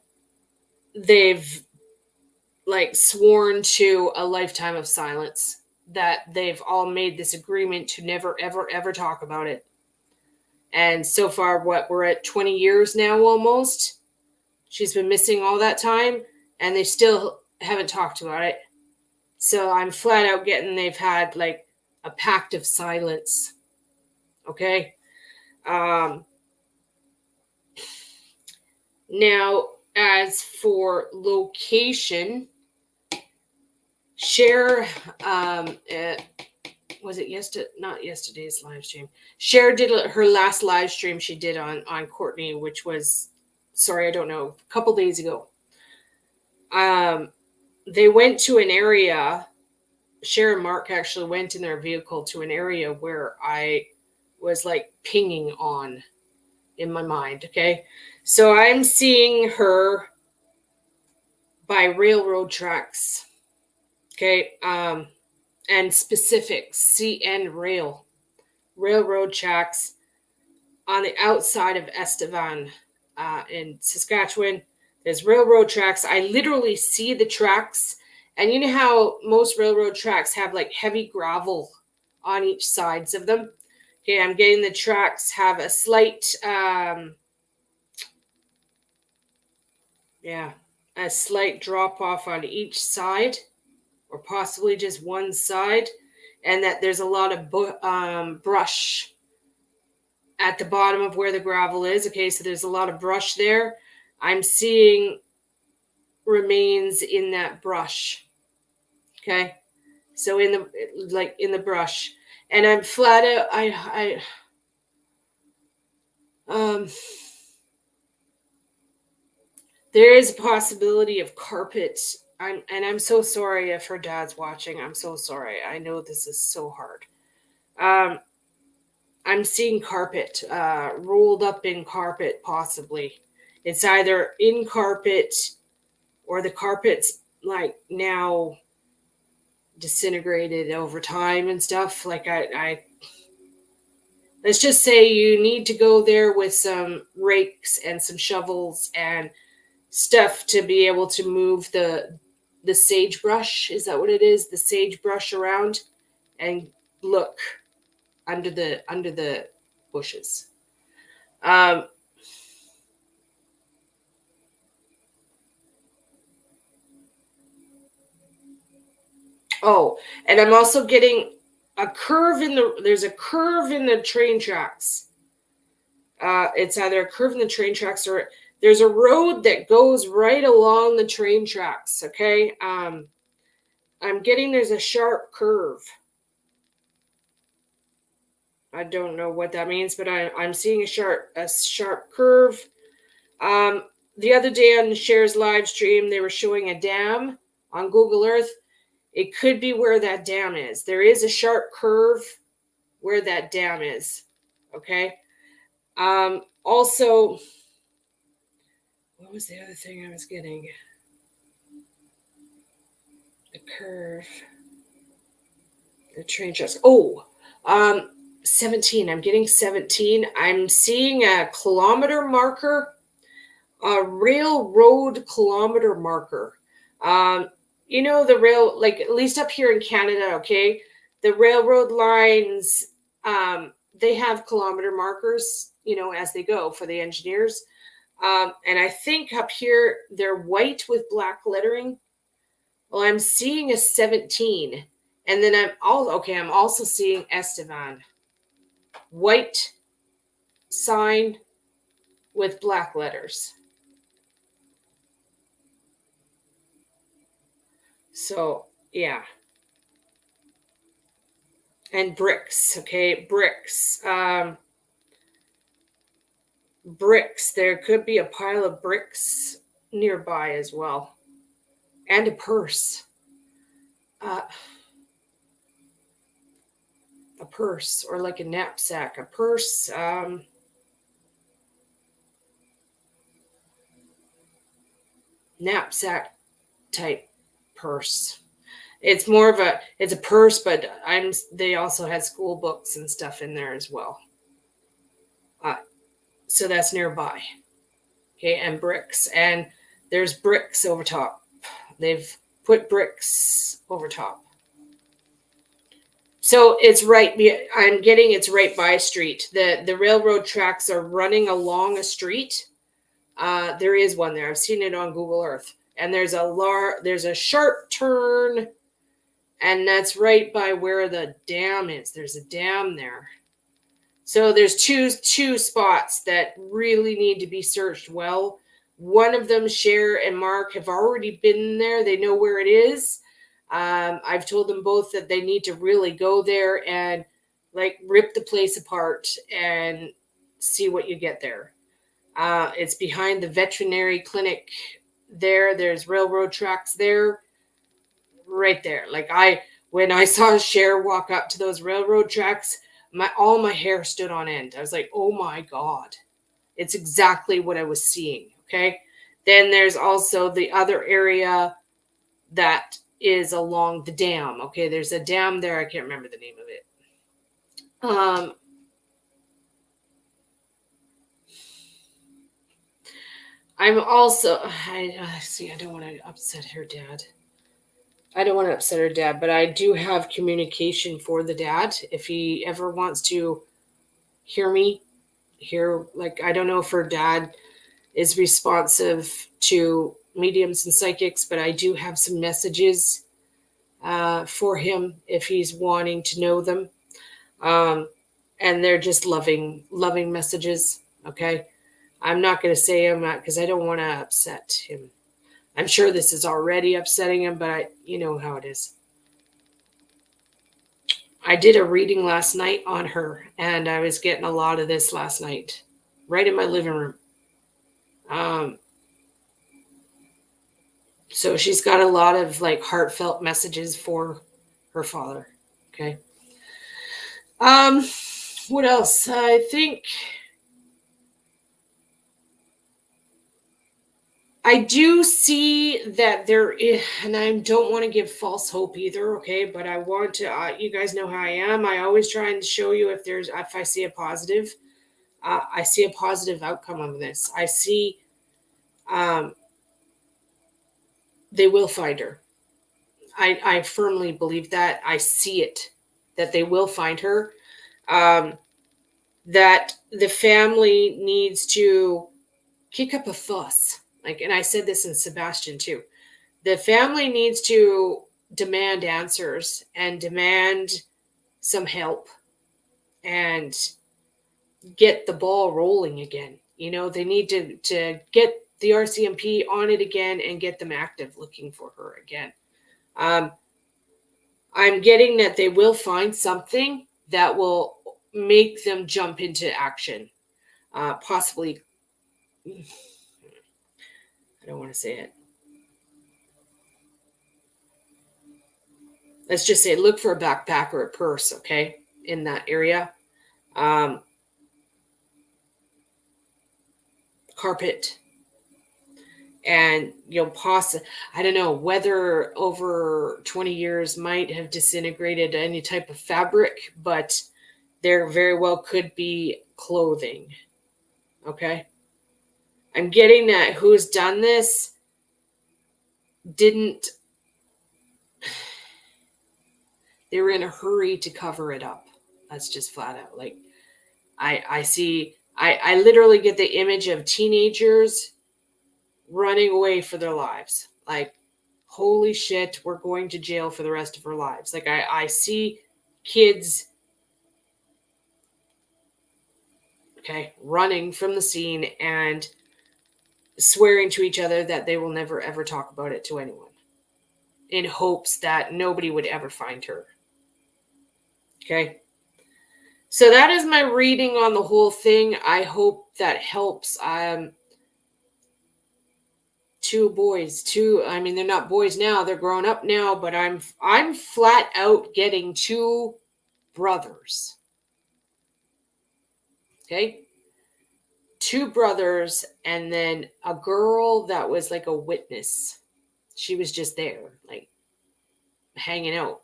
Speaker 1: they've like sworn to a lifetime of silence, that they've all made this agreement to never, ever, ever talk about it. And so far, we're at 20 years now almost. She's been missing all that time, and they still haven't talked about it. So I'm flat out getting they've had like a pact of silence. Okay. Now, as for location, Cher, was it yesterday? Not yesterday's live stream. Cher did her last live stream she did on Courtney, which was, sorry, I don't know, a couple days ago. They went to an area. Cher and Mark actually went in their vehicle to an area where I was like pinging on in my mind. Okay. So I'm seeing her by railroad tracks. Okay. And specific CN railroad tracks on the outside of Estevan in Saskatchewan. There's railroad tracks. I literally see the tracks. And you know how most railroad tracks have like heavy gravel on each sides of them? Okay, I'm getting the tracks have a slight, a slight drop off on each side. or possibly just one side, and that there's a lot of brush at the bottom of where the gravel is. Okay, so there's a lot of brush there. I'm seeing remains in that brush. Okay, so in the brush, and I'm flat out. There is a possibility of carpet. I'm so sorry if her dad's watching. I'm so sorry. I know this is so hard. I'm seeing carpet, rolled up in carpet, possibly. It's either in carpet or the carpet's like now disintegrated over time and stuff. Like let's just say you need to go there with some rakes and some shovels and stuff to be able to move the sagebrush. Is that what it is? The sagebrush around and look under the bushes. Oh, and I'm also getting a curve there's a curve in the train tracks. It's either a curve in the train tracks or there's a road that goes right along the train tracks. Okay. I'm getting there's a sharp curve. I don't know what that means, but I'm seeing a sharp curve. The other day on the Share's live stream, they were showing a dam on Google Earth. It could be where that dam is. There is a sharp curve where that dam is. Okay. Also, what was the other thing I was getting? The curve. The train tracks. 17. I'm getting 17. I'm seeing a kilometer marker, a railroad kilometer marker. You know, the rail, like at least up here in Canada, okay, the railroad lines, they have kilometer markers, you know, as they go for the engineers. And I think up here, they're white with black lettering. Well, I'm seeing a 17. And then I'm also seeing Estevan. White sign with black letters. So, yeah. And bricks, okay? Bricks. Bricks. There could be a pile of bricks nearby as well. And a purse. A purse or like a knapsack. A purse. Knapsack type purse. It's more of it's a purse, but they also had school books and stuff in there as well. So that's nearby. Okay, and bricks. And there's bricks over top. They've put bricks over top. So it's right, I'm getting it's right by a street. The railroad tracks are running along a street. There is one there. I've seen it on Google Earth. And there's a sharp turn, and that's right by where the dam is. There's a dam there. So there's two spots that really need to be searched well. One of them, Cher and Mark, have already been there. They know where it is. I've told them both that they need to really go there and like rip the place apart and see what you get there. It's behind the veterinary clinic there. There's railroad tracks there, right there. Like when I saw Cher walk up to those railroad tracks, all my hair stood on end. I was like, oh my God, it's exactly what I was seeing. Okay. Then there's also the other area that is along the dam. Okay. There's a dam there. I can't remember the name of it. I'm also, I don't want to upset her dad. But I do have communication for the dad. If he ever wants to hear me, like, I don't know if her dad is responsive to mediums and psychics, but I do have some messages for him if he's wanting to know them. And they're just loving messages. Okay. I'm not going to say them because I don't want to upset him. I'm sure this is already upsetting him, but you know how it is. I did a reading last night on her, and I was getting a lot of this last night, right in my living room. So she's got a lot of like heartfelt messages for her father. Okay. What else? I think I do see that there is, and I don't want to give false hope either, okay? But I want to, you guys know how I am. I always try and show you if I see a positive. I see a positive outcome of this. I see they will find her. I firmly believe that. I see it, that they will find her. That the family needs to kick up a fuss. Like, and I said this in Sebastian too. The family needs to demand answers and demand some help and get the ball rolling again. You know, they need to get the RCMP on it again and get them active looking for her again. I'm getting that they will find something that will make them jump into action. Possibly, I don't want to say it. Let's just say look for a backpack or a purse, okay, in that area. Carpet. And you'll I don't know, whether over 20 years might have disintegrated any type of fabric, but there very well could be clothing. Okay? I'm getting that who's done this didn't, they were in a hurry to cover it up. That's just flat out. Like, I see, I literally get the image of teenagers running away for their lives. Like, holy shit, we're going to jail for the rest of our lives. Like, I see kids, okay, running from the scene and swearing to each other that they will never ever talk about it to anyone in hopes that nobody would ever find her. Okay. So that is my reading on the whole thing. I hope that helps. Two boys, I mean, they're not boys now, they're grown up now, but I'm flat out getting two brothers. Okay? Two brothers, and then a girl that was like a witness. She was just there, like hanging out.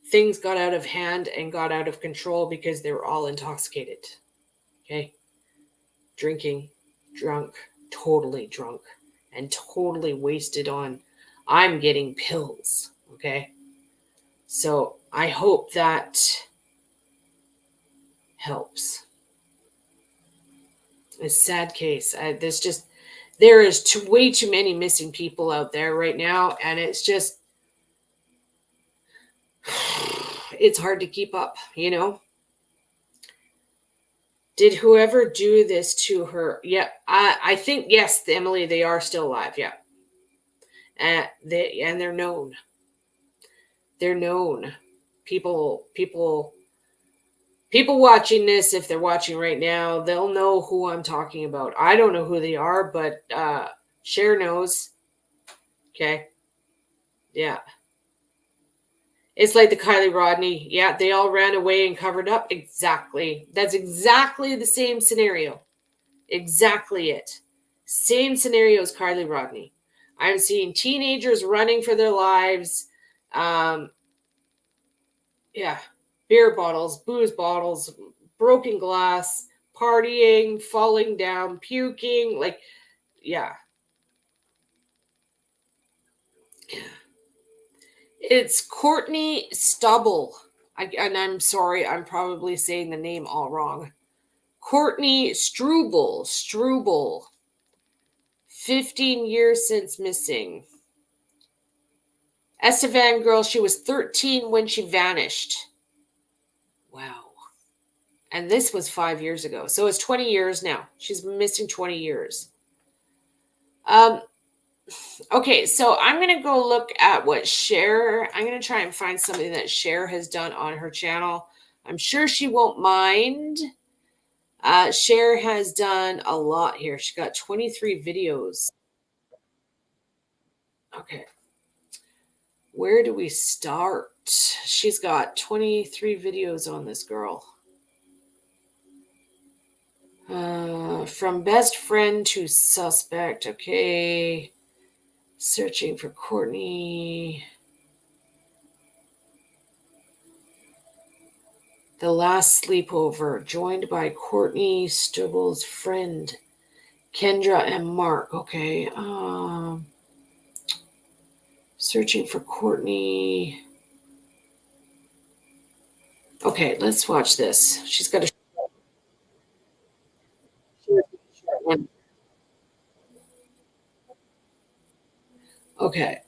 Speaker 1: Things got out of hand and got out of control because they were all intoxicated. Okay? Drinking, drunk, totally drunk, and totally wasted on, I'm getting pills. Okay? So I hope that helps. A sad case. There is way too many missing people out there right now, and it's just, it's hard to keep up, you know? Did whoever do this to her? Yeah, I think, yes, Emily, they are still alive. Yeah. And they're known. They're known. People watching this, if they're watching right now, they'll know who I'm talking about. I don't know who they are, but Cher knows. Okay. Yeah. It's like the Kylie Rodney. Yeah, they all ran away and covered up. Exactly. That's exactly the same scenario. Exactly it. Same scenario as Kylie Rodney. I'm seeing teenagers running for their lives. Yeah. Beer bottles, booze bottles, broken glass, partying, falling down, puking. Like, yeah. It's Courtney Struble. And I'm sorry, I'm probably saying the name all wrong. Courtney Struble. 15 years since missing. Estevan girl, she was 13 when she vanished. Wow. And this was 5 years ago. So it's 20 years now. She's been missing 20 years. Okay, so I'm going to go look at what Cher, I'm going to try and find something that Cher has done on her channel. I'm sure she won't mind. Cher has done a lot here. She got 23 videos. Okay. Where do we start? She's got 23 videos on this girl. From best friend to suspect. Okay. Searching for Courtney. The last sleepover. Joined by Courtney Struble's friend. Kendra and Mark. Okay. Searching for Courtney. Okay, let's watch this. She's got a short one. Okay.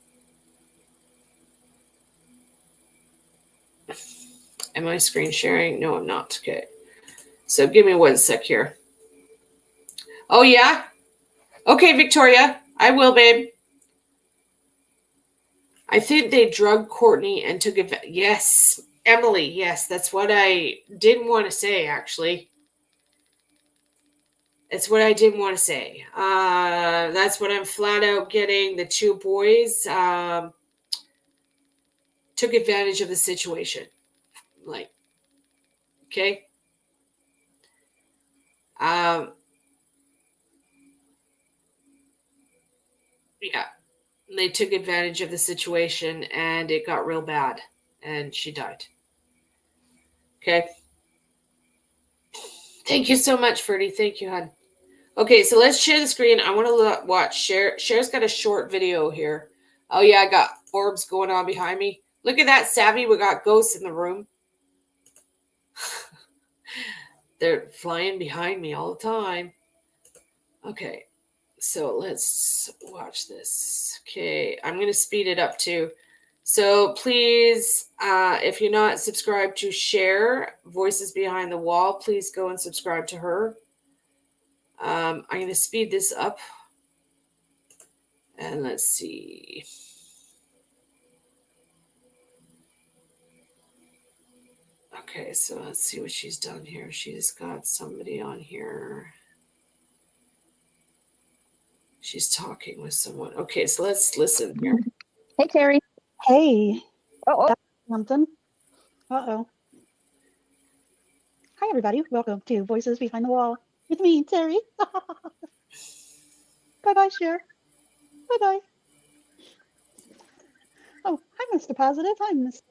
Speaker 1: Am I screen sharing? No, I'm not. Okay. So give me 1 sec here. Oh, yeah? Okay, Victoria. I will, babe. I think they drugged Courtney and took it. Yes, Emily. Yes, that's what I didn't want to say, actually. It's what I didn't want to say. That's what I'm flat out getting. The two boys took advantage of the situation. Like, okay. Yeah. They took advantage of the situation and it got real bad and she died. Okay. Thank you so much, Ferdy. Thank you, hon. Okay, so let's share the screen. I want to watch. Cher's got a short video here. Oh, yeah, I got orbs going on behind me. Look at that, Savvy. We got ghosts in the room. They're flying behind me all the time. Okay, so let's watch this. Okay, I'm going to speed it up too. So please, if you're not subscribed to Cher, Voices Behind the Wall, please go and subscribe to her. I'm going to speed this up. And let's see. Okay, so let's see what she's done here. She's got somebody on here. She's talking with someone. Okay, so let's listen here.
Speaker 5: Hey, Terry.
Speaker 6: Hey.
Speaker 5: Oh,
Speaker 6: That's something. Uh-oh. Hi, everybody. Welcome to Voices Behind the Wall with me, Terry. Bye-bye, Cher. Bye-bye. Oh, hi, Mr. Positive. Hi, Miss.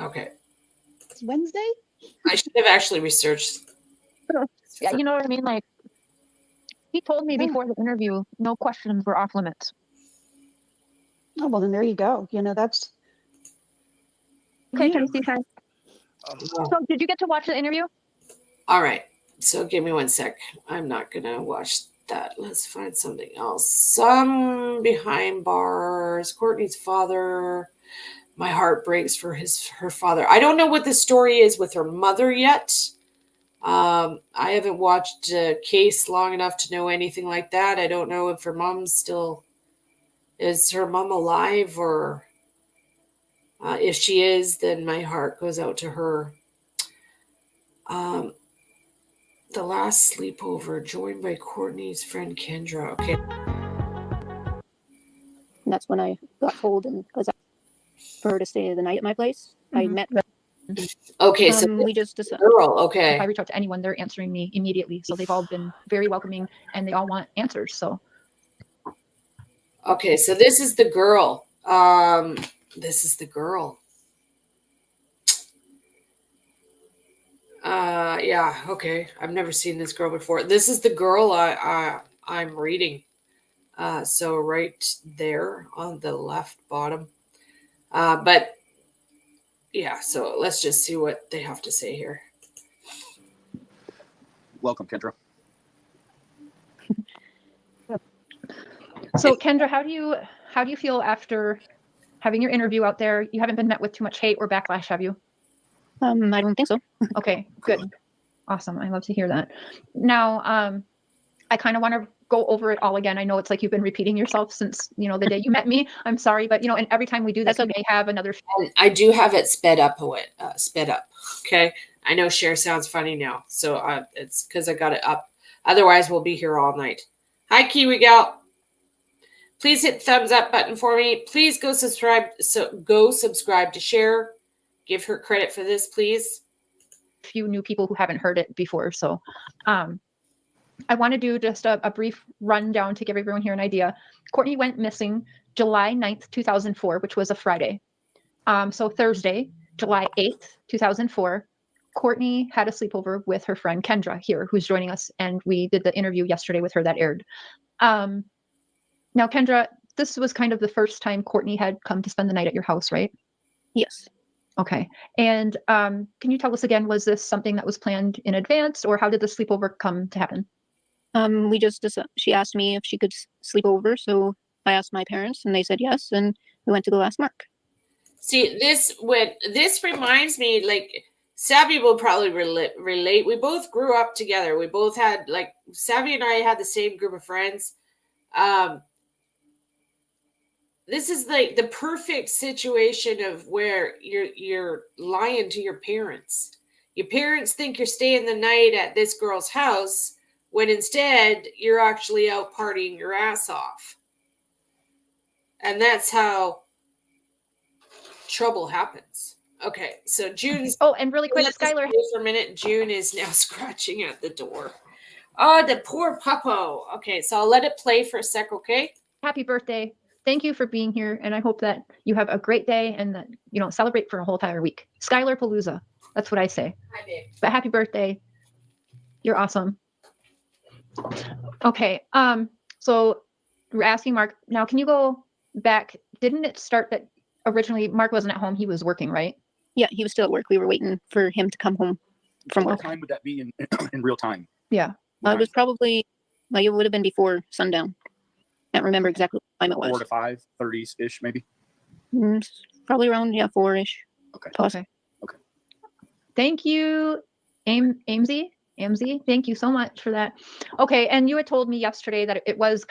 Speaker 1: Okay.
Speaker 6: It's Wednesday.
Speaker 1: I should have actually researched.
Speaker 5: yeah, you know what I mean? Like, he told me before the interview, no questions were off limits.
Speaker 6: Oh, well, then there you go. You know, that's...
Speaker 5: Okay,
Speaker 6: Yeah.
Speaker 5: Tracy, hi. So, did you get to watch the interview?
Speaker 1: All right. So give me 1 sec. I'm not going to watch that. Let's find something else. Some behind bars. Courtney's father. My heart breaks for her father. I don't know what the story is with her mother yet. I haven't watched a case long enough to know anything like that. I don't know if her mom's still... Is her mom alive? Or if she is, then my heart goes out to her. The last sleepover, joined by Courtney's friend Kendra. Okay.
Speaker 6: And that's when I got told and was asked for her to stay the night at my place. I met her.
Speaker 1: Okay, so
Speaker 5: we just decided
Speaker 1: girl,
Speaker 5: if
Speaker 1: okay.
Speaker 5: I reach out to anyone, they're answering me immediately. So they've all been very welcoming and they all want answers. So
Speaker 1: Okay, so this is the girl. This is the girl. Yeah, okay. I've never seen this girl before. This is the girl I'm reading. So right there on the left bottom. But yeah, so let's just see what they have to say here.
Speaker 7: Welcome, Kendra.
Speaker 5: So Kendra, how do you feel after having your interview out there? You haven't been met with too much hate or backlash, have you?
Speaker 6: I don't think so.
Speaker 5: Okay, good. Awesome. I love to hear that. Now, I kind of want to go over it all again. I know it's like you've been repeating yourself since, the day you met me. I'm sorry, but and every time we do this,
Speaker 6: That's
Speaker 5: we
Speaker 6: okay.
Speaker 5: may have another.
Speaker 1: And I do have it sped up. Sped up. Okay. I know share sounds funny now, so it's because I got it up. Otherwise, we'll be here all night. Hi, Kiwi Gal. Please hit the thumbs up button for me. Please go subscribe. So go subscribe to share. Give her credit for this, please.
Speaker 5: Few new people who haven't heard it before. So I want to do just a brief rundown to give everyone here an idea. Courtney went missing July 9th, 2004, which was a Friday. So Thursday, July 8th, 2004, Courtney had a sleepover with her friend Kendra here, who's joining us. And we did the interview yesterday with her that aired. Now, Kendra, this was kind of the first time Courtney had come to spend the night at your house, right?
Speaker 6: Yes.
Speaker 5: Okay. And can you tell us again, was this something that was planned in advance, or how did the sleepover come to happen?
Speaker 6: She asked me if she could sleep over, so I asked my parents, and they said yes, and we went to go ask Mark.
Speaker 1: See, this reminds me, like, Savvy will probably relate. We both grew up together. We both had, like, Savvy and I had the same group of friends. This is like the perfect situation of where you're lying to your parents. Your parents think you're staying the night at this girl's house when instead you're actually out partying your ass off. And that's how trouble happens. Okay, so June's...
Speaker 5: Oh, and really quick, Skylar...
Speaker 1: For a minute, June is now scratching at the door. Oh, the poor puppo. Okay, so I'll let it play for a sec, okay?
Speaker 5: Happy birthday. Thank you for being here, and I hope that you have a great day and that you don't celebrate for a whole entire week. Skylar Palooza. That's what I say.
Speaker 1: Hi, babe.
Speaker 5: But happy birthday. You're awesome. Okay. So we're asking Mark. Now, can you go back? Didn't it start that originally Mark wasn't at home? He was working, right?
Speaker 6: Yeah, he was still at work. We were waiting for him to come home from work.
Speaker 7: What time would that be in real time?
Speaker 5: Yeah.
Speaker 6: It was probably, it would have been before sundown. Can't remember exactly what time it was.
Speaker 7: 4 to 5, 30-ish maybe?
Speaker 6: Probably around, 4-ish.
Speaker 7: Okay.
Speaker 5: Okay. Thank you, Amesy. Thank you so much for that. Okay, and you had told me yesterday that it was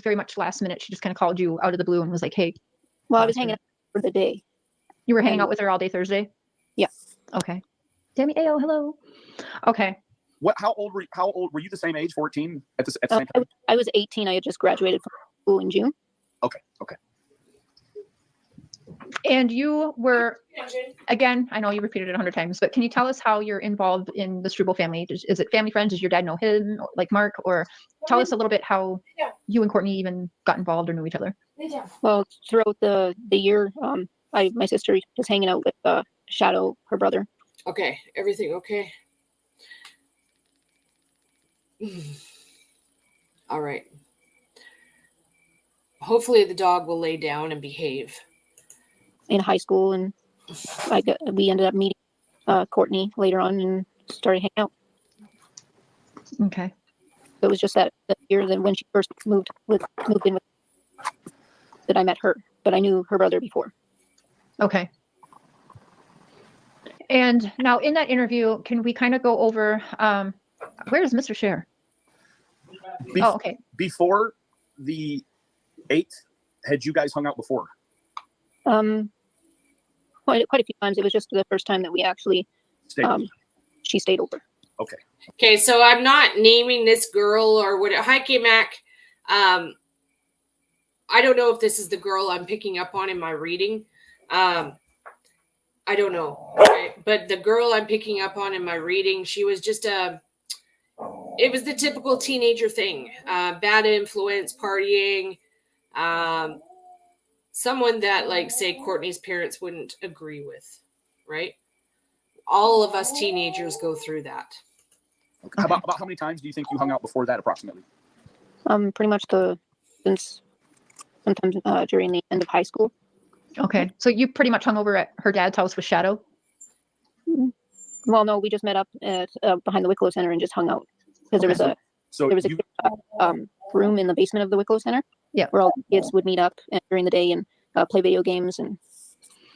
Speaker 5: very much last minute. She just kind of called you out of the blue and was like, hey.
Speaker 6: Well, I was hanging out for the day.
Speaker 5: You were hanging out with her all day Thursday?
Speaker 6: Yeah.
Speaker 5: Okay. Tammy Ayo, hello. Okay.
Speaker 7: How old were you? The same age, 14 at the same time?
Speaker 6: I was 18. I had just graduated from school in June.
Speaker 7: Okay.
Speaker 5: And you were, again, I know you repeated it 100 times, but can you tell us how you're involved in the Struble family? Is it family friends? Does your dad know him, like Mark? Or tell us a little bit how you and Courtney even got involved or knew each other.
Speaker 6: Well, throughout the year, my sister was hanging out with Shadow, her brother.
Speaker 1: Okay, everything okay? All right. Hopefully the dog will lay down and behave.
Speaker 6: In high school, and we ended up meeting Courtney later on and started hanging out.
Speaker 5: Okay.
Speaker 6: It was just that year that when she first moved in with that I met her, but I knew her brother before.
Speaker 5: Okay. And now in that interview, can we kind of go over where's Mr. Scher? Okay.
Speaker 7: Before the 8th, had you guys hung out before?
Speaker 6: Quite a few times. It was just the first time that we actually she stayed over.
Speaker 7: Okay.
Speaker 1: Okay, so I'm not naming this girl or whatever. Hi, K-Mac. I don't know if this is the girl I'm picking up on in my reading. I don't know. Right? But the girl I'm picking up on in my reading, she was just it was the typical teenager thing. Bad influence, partying. Someone that, like, say, Courtney's parents wouldn't agree with, right? All of us teenagers go through that.
Speaker 7: Okay. About how many times do you think you hung out before that, approximately?
Speaker 6: Pretty much since sometimes during the end of high school.
Speaker 5: Okay, so you pretty much hung over at her dad's house with Shadow?
Speaker 6: Well, no, we just met up at behind the Wicklow Center and just hung out because there was a room in the basement of the Wicklow Center.
Speaker 5: Yeah.
Speaker 6: where all the kids would meet up during the day and play video games and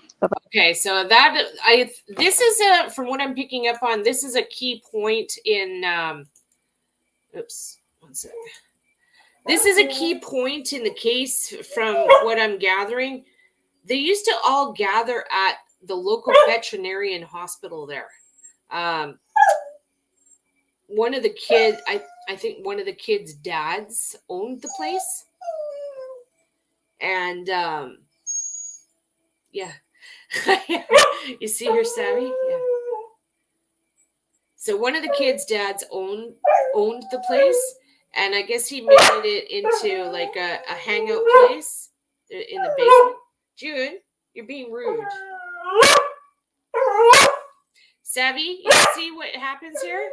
Speaker 6: stuff.
Speaker 1: Okay, so this is from what I'm picking up on, this is a key point in oops, one sec. This is a key point in the case from what I'm gathering. They used to all gather at the local veterinarian hospital there. One of the kids, I think one of the kids' dads owned the place. And yeah. You see her, Savvy? Yeah. So one of the kids' dads owned the place, and I guess he made it into like a hangout place in the basement. June, you're being rude. Savvy, you see what happens here?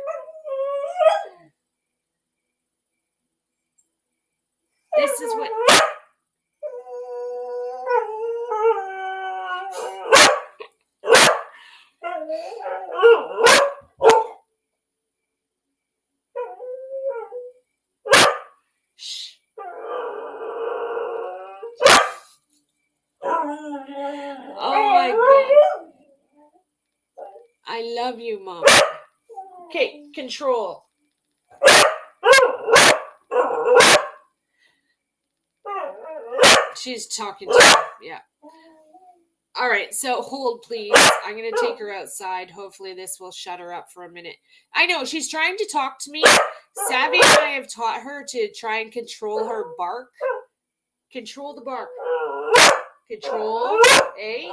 Speaker 1: This is what... Shh. Oh my God. I love you, Mom. Okay, control. She's talking to you. Yeah. All right, so hold, please. I'm going to take her outside. Hopefully this will shut her up for a minute. I know, she's trying to talk to me. Savvy and I have taught her to try and control her bark. Control the bark. Control. Eh?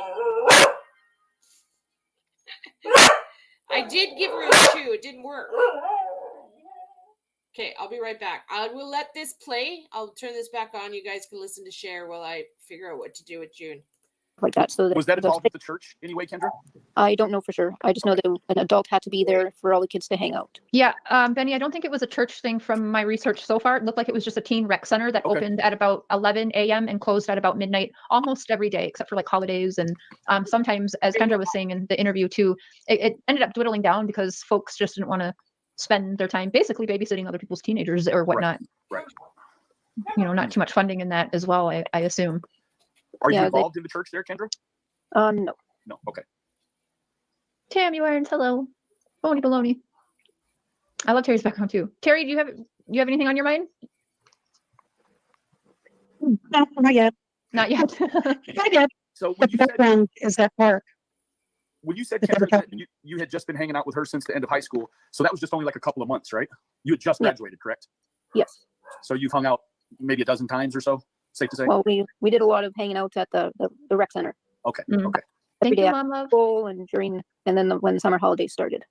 Speaker 1: I did give her a chew. It didn't work. Okay, I'll be right back. I will let this play. I'll turn this back on. You guys can listen to Cher while I figure out what to do with June.
Speaker 6: Like that. So
Speaker 7: Was that involved with the church anyway, Kendra?
Speaker 6: I don't know for sure. I just know that an adult had to be there for all the kids to hang out.
Speaker 5: Yeah, Benny, I don't think it was a church thing from my research so far. It looked like it was just a teen rec center that opened at about 11 a.m. and closed at about midnight almost every day, except for like holidays. And sometimes, as Kendra was saying in the interview too, it ended up dwindling down because folks just didn't want to spend their time basically babysitting other people's teenagers or whatnot.
Speaker 7: Right.
Speaker 5: You know, not too much funding in that as well, I assume.
Speaker 7: Are you involved in the church there, Kendra?
Speaker 6: No.
Speaker 7: No. Okay.
Speaker 5: Tammy Warrens, hello. Bony baloney. I love Terry's background too. Terry, do you have anything on your mind?
Speaker 8: No, not yet.
Speaker 5: Not yet.
Speaker 8: Not yet.
Speaker 7: So when
Speaker 8: The background is that park.
Speaker 7: When you said, Kendra, that you had just been hanging out with her since the end of high school, so that was just only like a couple of months, right? You had just graduated, correct?
Speaker 6: Yes.
Speaker 7: So you've hung out maybe a dozen times or so, safe to say?
Speaker 6: Well, we did a lot of hanging out at the rec center.
Speaker 7: Okay.
Speaker 5: Mm.
Speaker 7: Okay.
Speaker 5: Thank you,
Speaker 6: Every day
Speaker 5: Mom Love.
Speaker 6: school and then when the summer holidays started.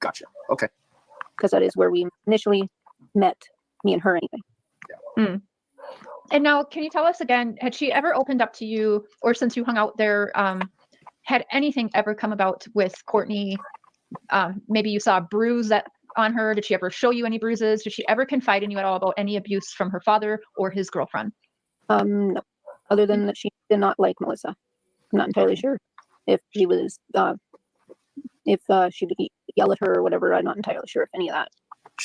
Speaker 7: Gotcha. Okay.
Speaker 6: Because that is where we initially met, me and her anyway.
Speaker 5: Mm. And now, can you tell us again, had she ever opened up to you, or since you hung out there, had anything ever come about with Courtney? Maybe you saw a bruise on her. Did she ever show you any bruises? Did she ever confide in you at all about any abuse from her father or his girlfriend?
Speaker 6: No. Other than that, she did not like Melissa. I'm not entirely sure if she was, if she would yell at her or whatever. I'm not entirely sure if any of that.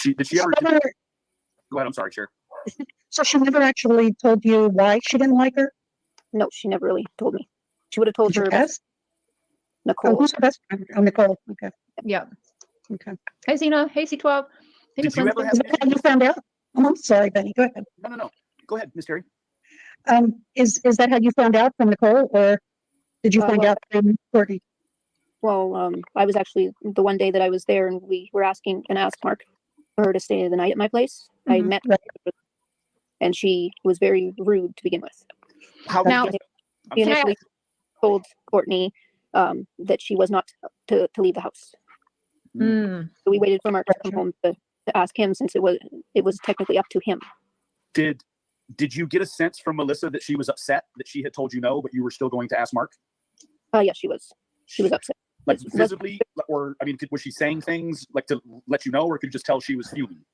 Speaker 7: Did she ever? Go ahead. I'm sorry, Chair.
Speaker 8: So she never actually told you why she didn't like her?
Speaker 6: No, she never really told me. She would have told
Speaker 8: Did
Speaker 6: her
Speaker 8: you guess?
Speaker 6: Nicole.
Speaker 8: Oh, who's her best friend? Oh, Nicole. Okay.
Speaker 5: Yeah.
Speaker 8: Okay.
Speaker 5: Hey, Zena. Hey, C12. Hey,
Speaker 7: Did
Speaker 5: Miss
Speaker 7: you ever
Speaker 5: Winston.
Speaker 7: have?
Speaker 8: Have you found out? Oh, I'm sorry, Benny. Go ahead.
Speaker 7: No. Go ahead, Miss Terry.
Speaker 8: Is that how you found out from Nicole, or did you find out from Courtney?
Speaker 6: Well, I was actually the one day that I was there, and we were asked Mark for her to stay the night at my place. I met her, and she was very rude to begin with.
Speaker 7: How
Speaker 5: Now,
Speaker 6: She initially told Courtney that she was not to leave the house.
Speaker 5: Mm.
Speaker 6: So we waited for Mark to come home to ask him, since it was technically up to him.
Speaker 7: Did you get a sense from Melissa that she was upset that she had told you no, but you were still going to ask Mark?
Speaker 6: Yes, she was. She was upset.
Speaker 7: Like visibly, or I mean, was she saying things like to let you know, or could you just tell she was fuming?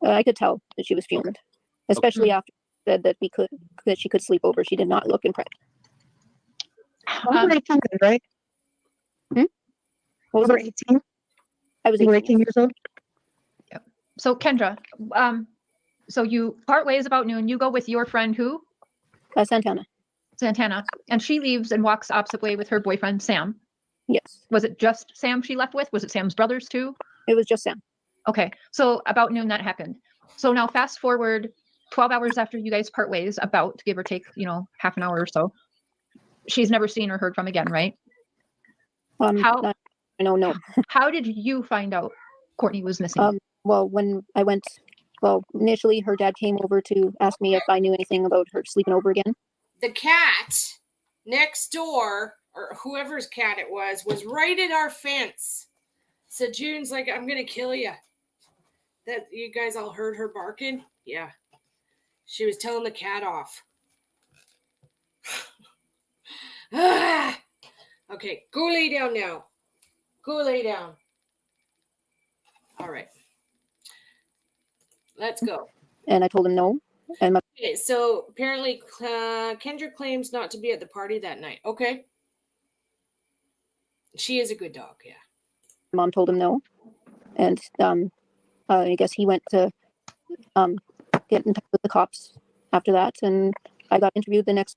Speaker 6: I could tell that she was fumed, especially after she said that she could sleep over. She did not look impressed.
Speaker 8: Over 18, right? Over 18?
Speaker 6: I was
Speaker 8: You were 18 years old?
Speaker 5: So Kendra, so you part ways about noon. You go with your friend who?
Speaker 6: Santana.
Speaker 5: Santana, and she leaves and walks opposite way with her boyfriend Sam.
Speaker 6: Yes,
Speaker 5: Was it just Sam she left with? Was it Sam's brothers too?
Speaker 6: it was just Sam.
Speaker 5: Okay, so about noon that happened. So now fast forward 12 hours after you guys part ways, about give or take, half an hour or so. She's never seen or heard from again, right? How?
Speaker 6: No.
Speaker 5: How did you find out Courtney was missing?
Speaker 6: Well, when I went, initially her dad came over to ask me if I knew anything about her sleeping over again.
Speaker 1: The cat next door, or whoever's cat it was right at our fence. So June's like, I'm going to kill you. That you guys all heard her barking? Yeah. She was telling the cat off. Okay, go lay down now. Go lay down. All right. Let's go.
Speaker 6: And I told him no. And
Speaker 1: Okay, so apparently Kendra claims not to be at the party that night. Okay. She is a good dog, yeah.
Speaker 6: mom told him no. And I guess he went to get in touch with the cops after that. And I got interviewed the next.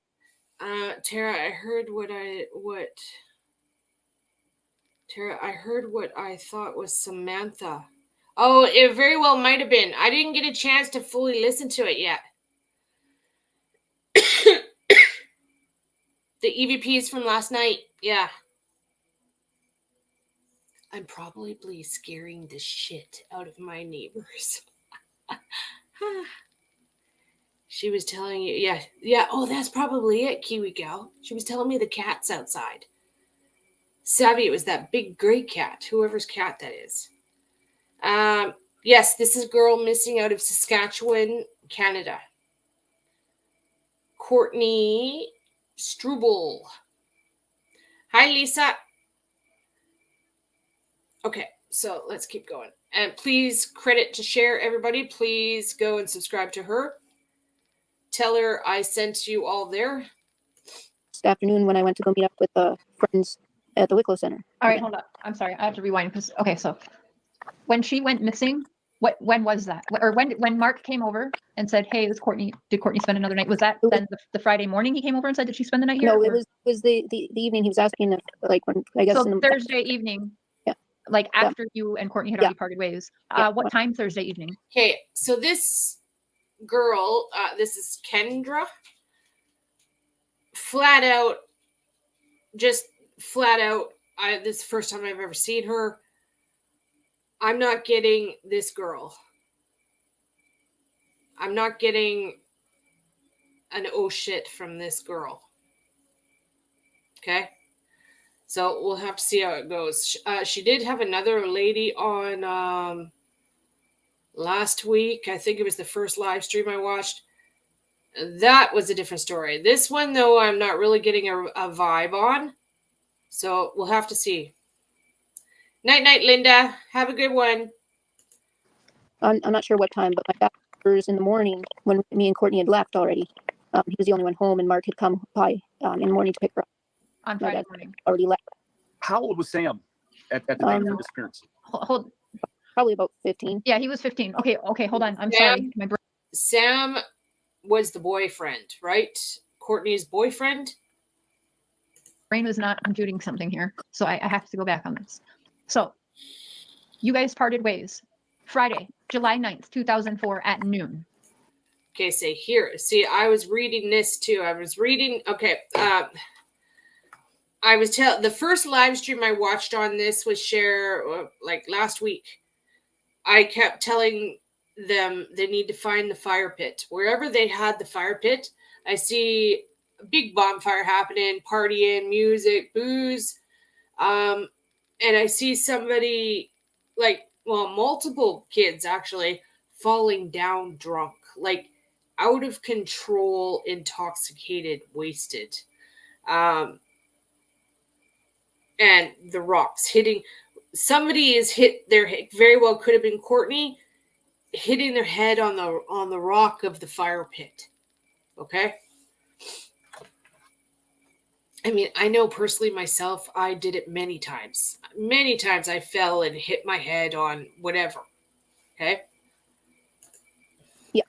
Speaker 1: Tara, I heard what I thought was Samantha. Oh, it very well might have been. I didn't get a chance to fully listen to it yet. The EVPs from last night. Yeah. I'm probably scaring the shit out of my neighbors. She was telling you, yeah. Oh, that's probably it, Kiwi Gal. She was telling me the cat's outside. Savvy, it was that big gray cat, whoever's cat that is. Yes, this is girl missing out of Saskatchewan, Canada. Courtney Struble. Hi, Lisa. Okay, so let's keep going. And please credit to share, everybody. Please go and subscribe to her. Tell her I sent you all there.
Speaker 6: This afternoon when I went to go meet up with friends at the Wicklow Center.
Speaker 5: All right, hold up. I'm sorry. I have to rewind because, okay, so when she went missing, when was that? Or when Mark came over and said, hey, it was Courtney. Did Courtney spend another night? Was that then the Friday morning he came over and said, did she spend the night here?
Speaker 6: No, it was the evening he was asking if, like, when, I guess.
Speaker 5: So Thursday evening.
Speaker 6: Yeah.
Speaker 5: Like after you and Courtney had already parted ways.
Speaker 6: Yeah.
Speaker 5: What time Thursday evening?
Speaker 1: Okay, so this girl, this is Kendra, flat out, this is the first time I've ever seen her. I'm not getting this girl. I'm not getting an oh shit from this girl. Okay? So we'll have to see how it goes. She did have another lady on last week. I think it was the first live stream I watched. That was a different story. This one, though, I'm not really getting a vibe on. So we'll have to see. Night, Linda. Have a good one.
Speaker 6: I'm not sure what time, but my dad was in the morning when me and Courtney had left already. He was the only one home, and Mark had come by in the morning to pick her up.
Speaker 5: On Friday morning.
Speaker 6: Already left.
Speaker 7: How old was Sam at the date of her disappearance?
Speaker 5: Hold.
Speaker 6: Probably about 15.
Speaker 5: Yeah, he was 15. Okay, hold on. I'm sorry.
Speaker 1: Sam was the boyfriend, right? Courtney's boyfriend.
Speaker 5: Brain was not computing something here, so I have to go back on this. So, you guys parted ways Friday, July 9th, 2004 at noon.
Speaker 1: Okay, I was reading this too. The first live stream I watched on this was like last week. I kept telling them they need to find the fire pit. Wherever they had the fire pit, I see a big bonfire happening, partying, music, booze. And I see somebody, multiple kids actually, falling down drunk, like out of control, intoxicated, wasted. And the rocks hitting. Somebody is hit. Very well could have been Courtney hitting their head on the rock of the fire pit. Okay. I mean, I know personally myself, I did it many times. Many times I fell and hit my head on whatever. Okay.
Speaker 6: Yeah.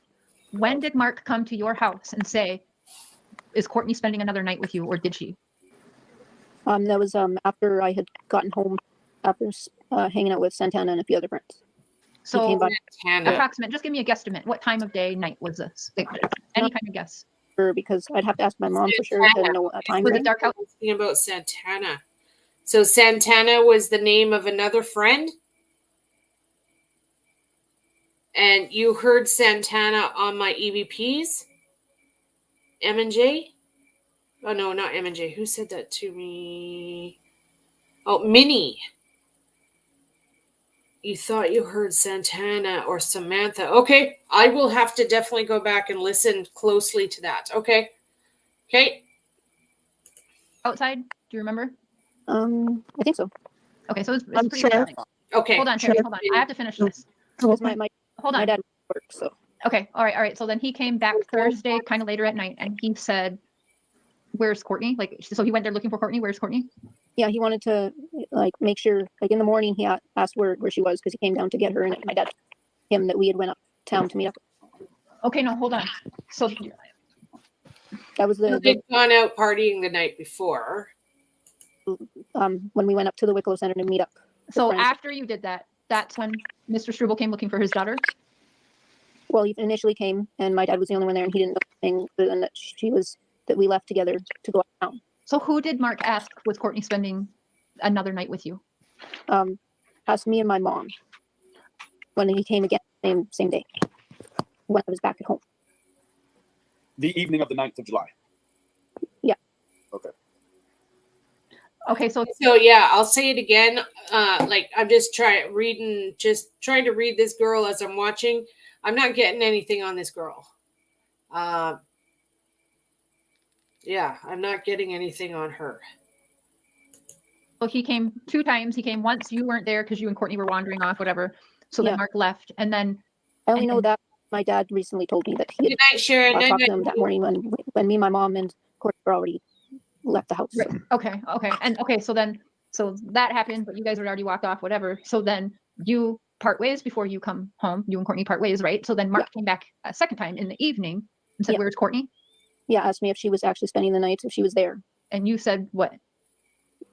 Speaker 5: When did Mark come to your house and say, is Courtney spending another night with you, or did she?
Speaker 6: That was after I had gotten home, after hanging out with Santana and a few other friends.
Speaker 5: So
Speaker 6: came by.
Speaker 1: Santana.
Speaker 5: approximate, just give me a guesstimate. What time of day, night was this? Like, any kind of guess.
Speaker 6: Because I'd have to ask my mom for sure to know a time
Speaker 5: Was it
Speaker 6: frame.
Speaker 5: dark out?
Speaker 1: Thinking about Santana. So Santana was the name of another friend? And you heard Santana on my EVPs? M&J? Oh, no, not M&J. Who said that to me? Oh, Minnie. You thought you heard Santana or Samantha. Okay, I will have to definitely go back and listen closely to that. Okay. Okay.
Speaker 5: Outside? Do you remember?
Speaker 6: I think so.
Speaker 5: Okay, so it's
Speaker 8: I'm
Speaker 5: pretty
Speaker 8: sure.
Speaker 5: late.
Speaker 1: Okay.
Speaker 5: Hold on, Terry. Hold on. I have to finish this.
Speaker 6: Because my
Speaker 5: Hold on.
Speaker 6: dad works, so
Speaker 5: Okay. All right. So then he came back Thursday, kind of later at night, and he said, "Where's Courtney?" Like, so he went there looking for Courtney. Where's Courtney?
Speaker 6: yeah, he wanted to like make sure. Like in the morning, he asked where she was because he came down to get her, and my dad told him that we had went uptown to meet up.
Speaker 5: Okay, no, hold on. So
Speaker 6: That was
Speaker 1: They'd gone out partying the night before.
Speaker 6: when we went up to the Wicklow Center to meet up. with
Speaker 5: so
Speaker 6: friends.
Speaker 5: after you did that, that's when Mr. Struble came looking for his daughter.
Speaker 6: Well, he initially came, and my dad was the only one there, and he didn't know anything other than that we left together to go uptown.
Speaker 5: So who did Mark ask was Courtney spending another night with you?
Speaker 6: Asked me and my mom when he came again, same day when I was back at home.
Speaker 7: The evening of the 9th of July.
Speaker 6: Yeah.
Speaker 7: Okay.
Speaker 5: Okay, so
Speaker 1: Yeah, I'll say it again. Like I'm just trying to read this girl as I'm watching. I'm not getting anything on this girl. Yeah, I'm not getting anything on her.
Speaker 5: he came 2 times. He came once. You weren't there because you and Courtney were wandering off, whatever. So
Speaker 6: Yeah.
Speaker 5: then Mark left, and then
Speaker 6: I only know that my dad recently told me that he
Speaker 1: Good night, Sharon.
Speaker 6: had
Speaker 1: Night,
Speaker 6: talked to
Speaker 1: night.
Speaker 6: him that morning when me, my mom, and Courtney were already left the house. So.
Speaker 5: Okay, and so that happened, but you guys had already walked off, whatever. So then you part ways before you come home. You and Courtney part ways, right? So then Mark came back a second time in the evening and said, "Where's Courtney?"
Speaker 6: Yeah, asked me if she was actually spending the night, if she was there.
Speaker 5: And you said what?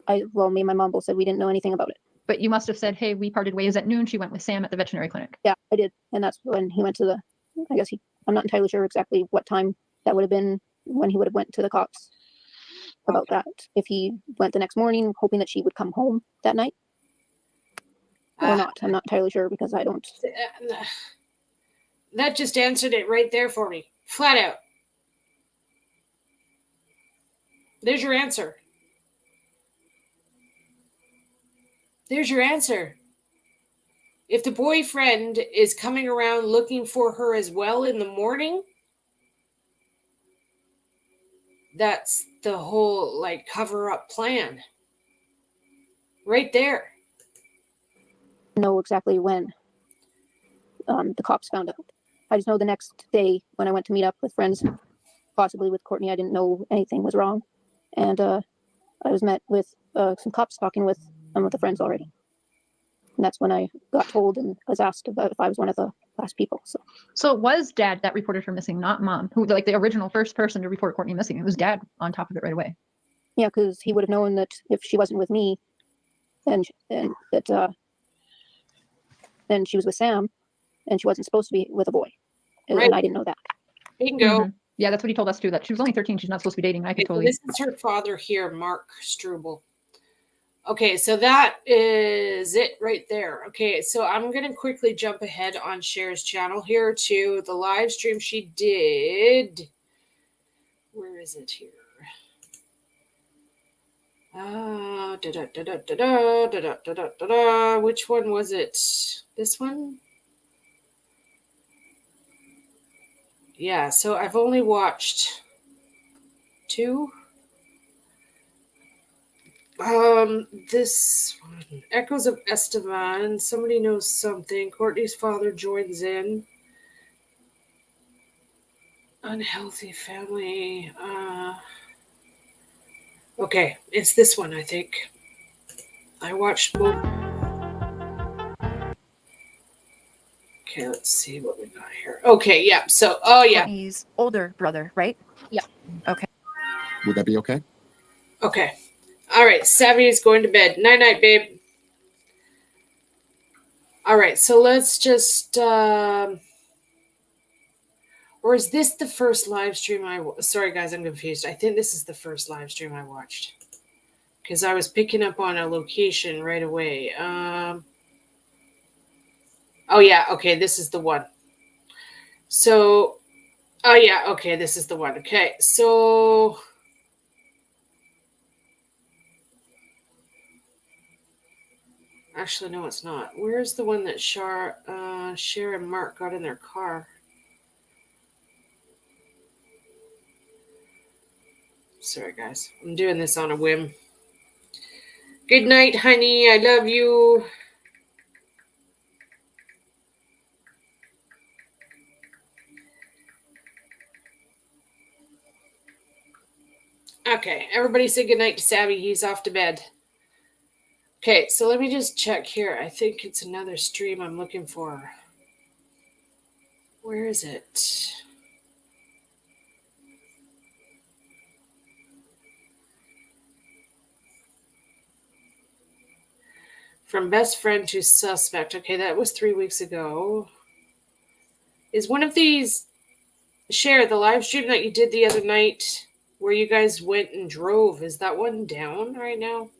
Speaker 6: Me and my mom both said we didn't know anything about it.
Speaker 5: But you must have said, "Hey, we parted ways at noon. She went with Sam at the veterinary clinic."
Speaker 6: Yeah, I did, and that's when he went to I'm not entirely sure exactly what time that would have been when he would have went to the cops about that. If he went the next morning hoping that she would come home that night or not. I'm not entirely sure because I don't.
Speaker 1: That just answered it right there for me. Flat out. There's your answer. There's your answer. If the boyfriend is coming around looking for her as well in the morning, that's the whole like cover up plan. Right there.
Speaker 6: Know exactly when the cops found out. I just know the next day when I went to meet up with friends, possibly with Courtney, I didn't know anything was wrong, and I was met with some cops talking with some of the friends already, and that's when I got told and was asked about if I was one of the last people.
Speaker 5: So it was Dad that reported her missing, not Mom, who like the original first person to report Courtney missing. It was Dad on top of it right away.
Speaker 6: Yeah, because he would have known that if she wasn't with me, and that then she was with Sam, and she wasn't supposed to be with a boy,
Speaker 1: Right.
Speaker 6: And I didn't know that.
Speaker 1: Bingo.
Speaker 5: Mm-hmm. Yeah, that's what he told us too. That she was only 13. She's not supposed to be dating. I could totally.
Speaker 1: This is her father here, Mark Struble. Okay, so that is it right there. Okay, so I'm going to quickly jump ahead on Cher's channel here to the live stream she did. Where is it here? Which one was it? This one? Yeah, so I've only watched 2. This one, Echoes of Esteban. Somebody knows something. Courtney's father joins in. Unhealthy family. Okay, it's this one, I think. I watched both. Okay, let's see what we got here. Okay, yeah. So,
Speaker 9: Courtney's older brother, right?
Speaker 5: Yeah.
Speaker 9: Okay. Would that be okay?
Speaker 1: Okay. All right. Savvy is going to bed. Night night, babe. All right. So let's just. Or is this the first live stream Sorry, guys, I'm confused. I think this is the first live stream I watched. Because I was picking up on a location right away. Oh, yeah. Okay. This is the one. So. Oh, yeah. Okay. This is the one. Okay. So. Actually, no, it's not. Where's the one that Cher and Mark got in their car? Sorry, guys. I'm doing this on a whim. Good night, honey. I love you. Okay, everybody say goodnight to Savvy. He's off to bed. Okay, so let me just check here. I think it's another stream I'm looking for. Where is it? From best friend to suspect. Okay, that was 3 weeks ago. Is one of these, Cher, the live stream that you did the other night where you guys went and drove, is that one down right now?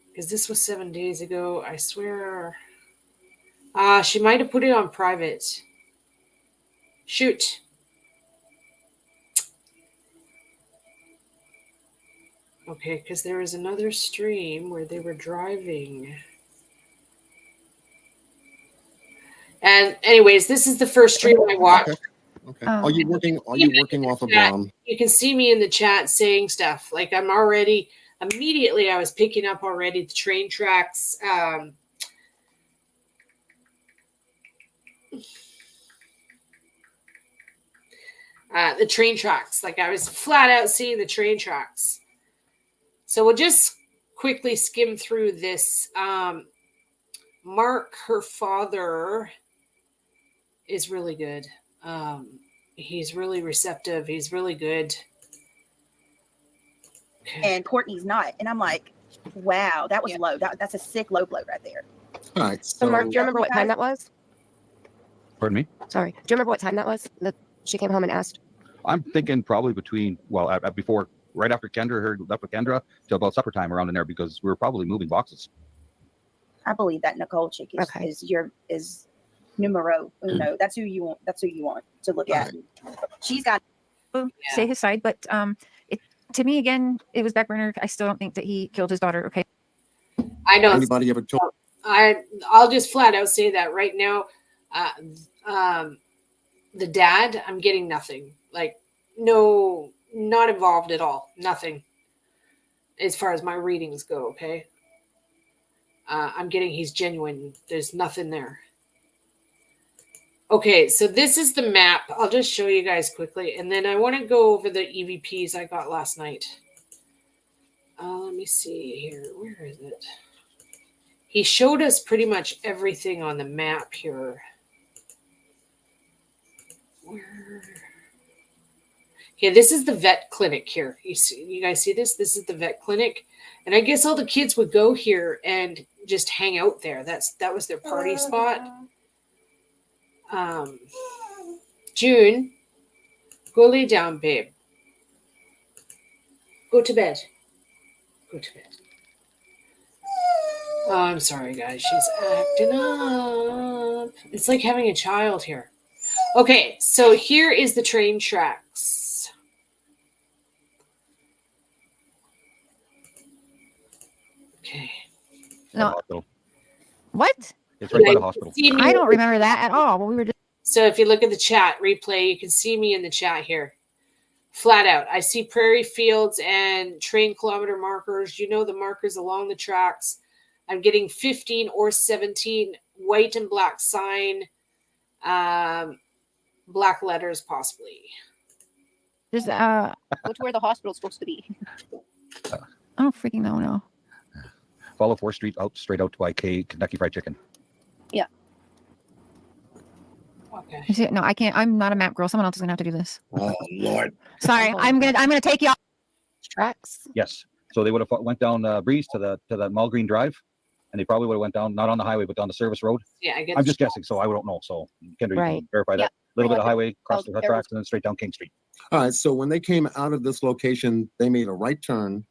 Speaker 1: Because this was 7 days ago. I swear. She might have put it on private. Shoot. Okay, because there was another stream where they were driving. And anyways, this is the first stream I watched.
Speaker 9: Okay. Are you working off of
Speaker 1: You can see me in the chat saying stuff. Like I'm already immediately I was picking up already the train tracks. The train tracks. Like I was flat out seeing the train tracks. So we'll just quickly skim through this. Mark, her father, is really good. He's really receptive. He's really good. Okay.
Speaker 10: And Courtney's not. And I'm like, wow, that was low. That's a sick low blow right there.
Speaker 9: All right.
Speaker 11: So Mark, do you remember what time that was?
Speaker 12: Pardon me?
Speaker 11: Sorry. Do you remember what time that was that she came home and asked?
Speaker 12: I'm thinking probably between, before, right after Kendra left with Kendra, till about supper time around in there, because we were probably moving boxes.
Speaker 10: I believe that Nicole chick is numero uno. That's who you want. That's who you want to look at. She's got
Speaker 5: say his side, but to me again, it was back burner. I still don't think that he killed his daughter. Okay.
Speaker 1: I know.
Speaker 9: Anybody ever told?
Speaker 1: I'll just flat out say that right now. The dad, I'm getting nothing. Like, no, not involved at all. Nothing. As far as my readings go, okay? I'm getting he's genuine. There's nothing there. Okay, so this is the map. I'll just show you guys quickly. And then I want to go over the EVPs I got last night. Let me see here. Where is it? He showed us pretty much everything on the map here. Where? Okay, this is the vet clinic here. You guys see this? This is the vet clinic. And I guess all the kids would go here and just hang out there. That was their party spot. June, go lay down, babe. Go to bed. Go to bed. Oh, I'm sorry, guys. She's acting up. It's like having a child here. Okay, so here is the train tracks. Okay.
Speaker 5: No. What?
Speaker 12: It's right by the hospital.
Speaker 5: I don't remember that at all. When we were just
Speaker 1: So if you look at the chat replay, you can see me in the chat here. Flat out. I see prairie fields and train kilometer markers. You know the markers along the tracks. I'm getting 15 or 17 white and black sign, black letters possibly.
Speaker 5: There's
Speaker 6: Go to where the hospital's supposed to be.
Speaker 5: I don't freaking know. No.
Speaker 12: Follow 4th Street out straight out to IK Kentucky Fried Chicken.
Speaker 6: Yeah.
Speaker 1: Okay.
Speaker 11: You see it? No, I can't. I'm not a map girl. Someone else is gonna have to do this.
Speaker 9: Oh, Lord.
Speaker 11: Sorry, I'm gonna take you off tracks.
Speaker 12: Yes. So they would have went down Breeze to the Mall Green Drive, and they probably would have went down, not on the highway, but down the service road.
Speaker 1: Yeah, I get
Speaker 12: I'm just guessing, so I don't know. So Kendra, you
Speaker 11: Right.
Speaker 12: can verify that. A little bit of highway, across the tracks, and then straight down King Street.
Speaker 9: All right. So when they came out of this location, they made a right turn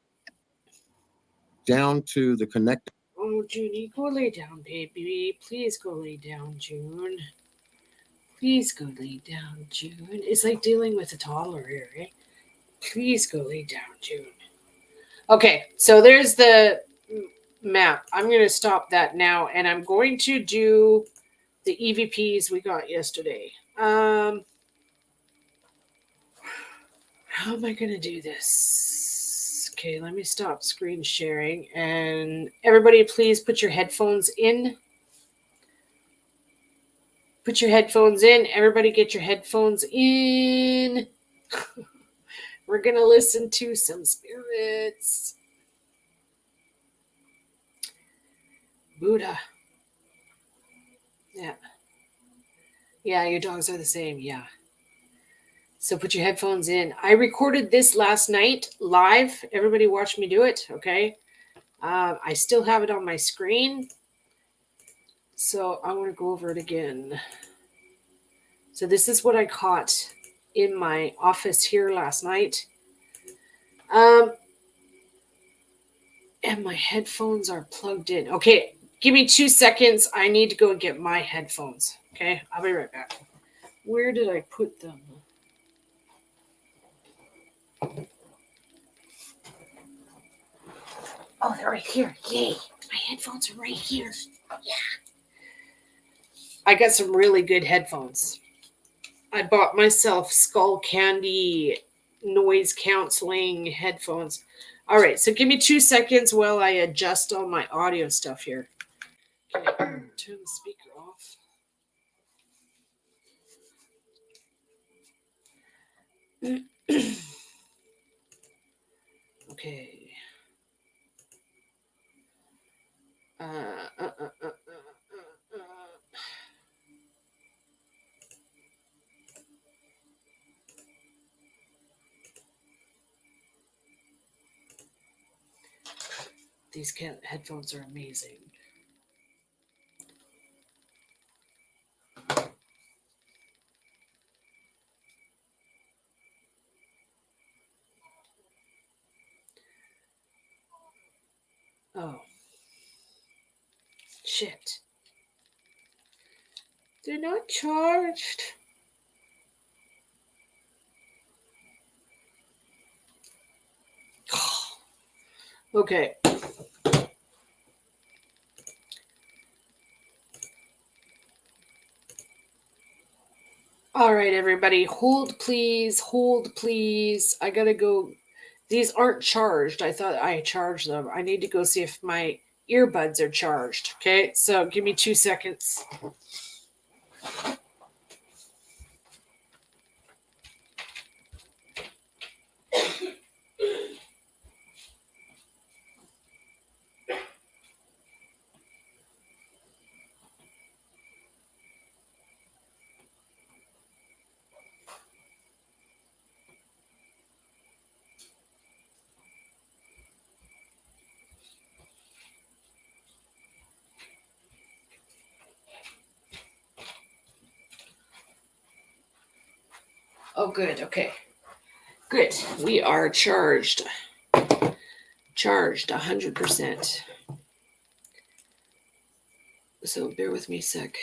Speaker 9: down to the connect.
Speaker 1: Oh, Junie, go lay down, baby. Please go lay down, June. Please go lay down, June. It's like dealing with a toddler here, right? Please go lay down, June. Okay, so there's the map. I'm going to stop that now, and I'm going to do the EVPs we got yesterday. How am I going to do this? Okay, let me stop screen sharing, and everybody please put your headphones in. Put your headphones in. Everybody get your headphones in. We're going to listen to some spirits. Buddha. Yeah. Yeah, your dogs are the same. Yeah. So put your headphones in. I recorded this last night live. Everybody watch me do it, okay? I still have it on my screen. So I want to go over it again. So this is what I caught in my office here last night. And my headphones are plugged in. Okay, give me 2 seconds. I need to go get my headphones. Okay, I'll be right back. Where did I put them? Oh, they're right here. Yay. My headphones are right here. Yeah. I got some really good headphones. I bought myself Skull Candy noise canceling headphones. All right, so give me 2 seconds while I adjust all my audio stuff here. Okay, turn the speaker off. Okay. These headphones are amazing. Oh. Shit. They're not charged. Okay. All right, everybody. Hold, please. Hold, please. I gotta go. These aren't charged. I thought I charged them. I need to go see if my earbuds are charged. Okay, so give me 2 seconds. Oh, good. Okay. Good. We are charged. Charged 100%. So bear with me a sec.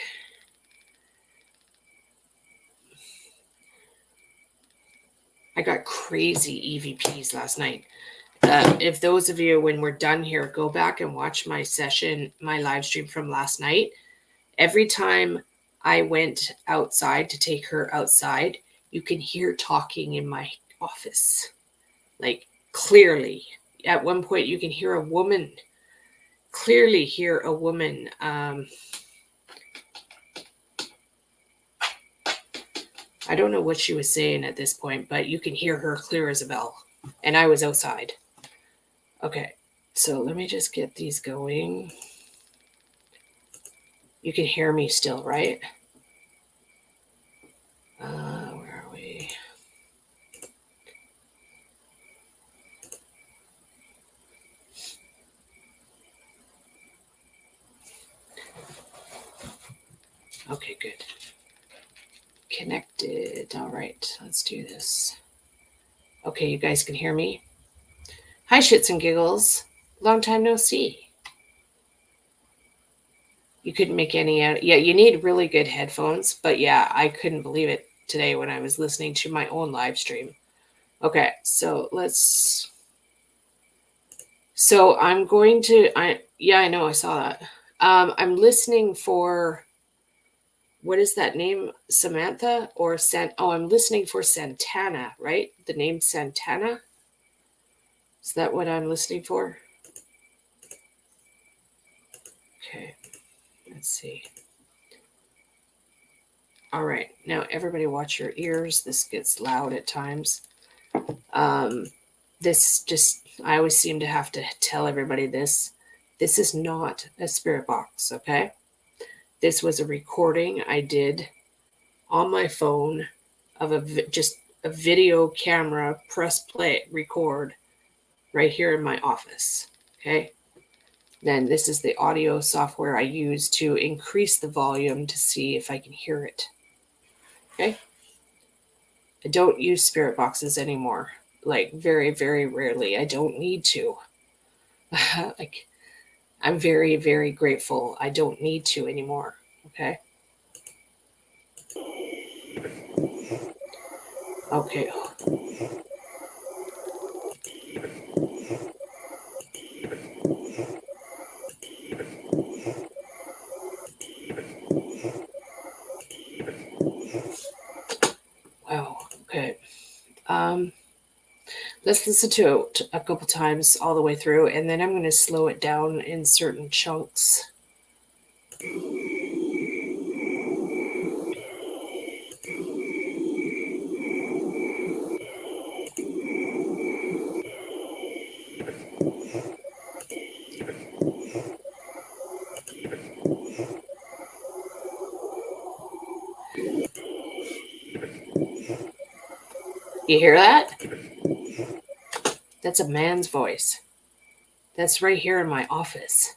Speaker 1: I got crazy EVPs last night. If those of you, when we're done here, go back and watch my session, my live stream from last night. Every time I went outside to take her outside, you can hear talking in my office, like clearly. At one point, you can hear a woman, clearly hear a woman. I don't know what she was saying at this point, but you can hear her clear as a bell. And I was outside. Okay, so let me just get these going. You can hear me still, right? it. All right, let's do this. Okay, you guys can hear me? Hi, shits and giggles. Long time no see. You couldn't make any out. Yeah, you need really good headphones, but yeah, I couldn't believe it today when I was listening to my own live stream. Okay, so let's. So I'm going to. I know I saw that. I'm listening for. What is that name? Samantha or Oh, I'm listening for Santana, right? The name Santana. Is that what I'm listening for? Okay, let's see. All right, now everybody watch your ears. This gets loud at times. This just, I always seem to have to tell everybody this. This is not a spirit box, okay? This was a recording I did on my phone of just a video camera, press play, record right here in my office, okay? Then this is the audio software I use to increase the volume to see if I can hear it, okay? I don't use spirit boxes anymore, like very, very rarely. I don't need to. Like, I'm very, very grateful I don't need to anymore, okay? Okay. Wow, okay. Let's listen to it a couple times all the way through, and then I'm going to slow it down in certain chunks. You hear that? That's a man's voice. That's right here in my office.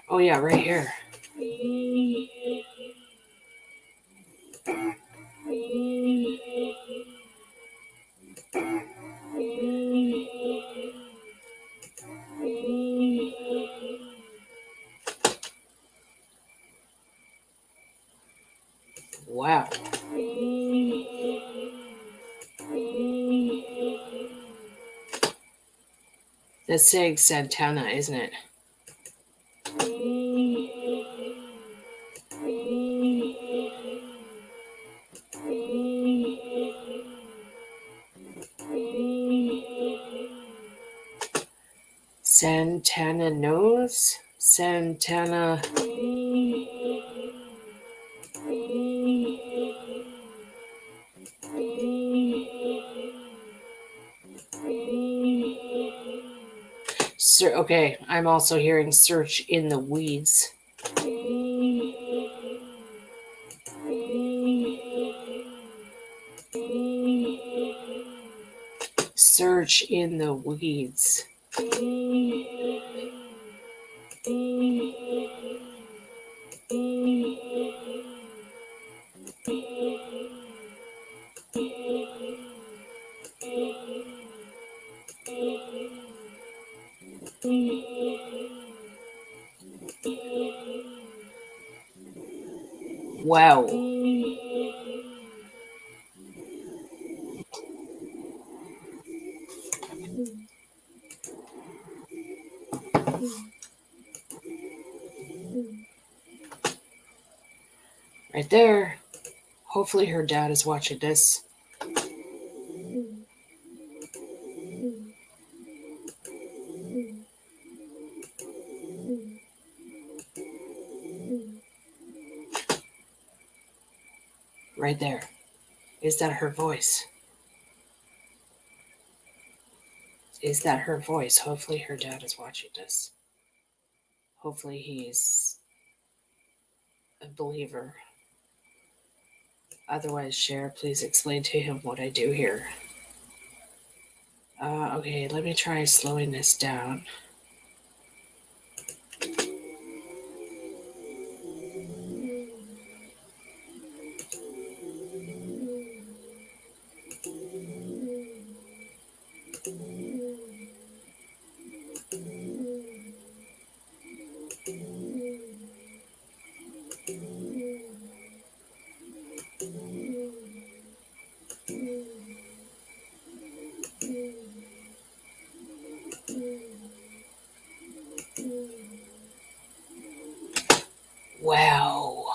Speaker 1: Oh yeah, right here. Wow. That's saying Santana, isn't it? Santana knows. Santana. Okay, I'm also hearing search in the weeds. Search in the weeds. Wow. Right there. Hopefully her dad is watching this. Right there. Is that her voice? Is that her voice? Hopefully her dad is watching this. Hopefully he's a believer. Otherwise, Cher, please explain to him what I do here. Okay, let me try slowing this down. Wow.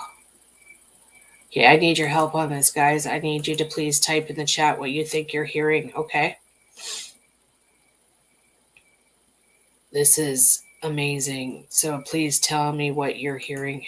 Speaker 1: Okay, I need your help on this, guys. I need you to please type in the chat what you think you're hearing, okay? This is amazing. So please tell me what you're hearing.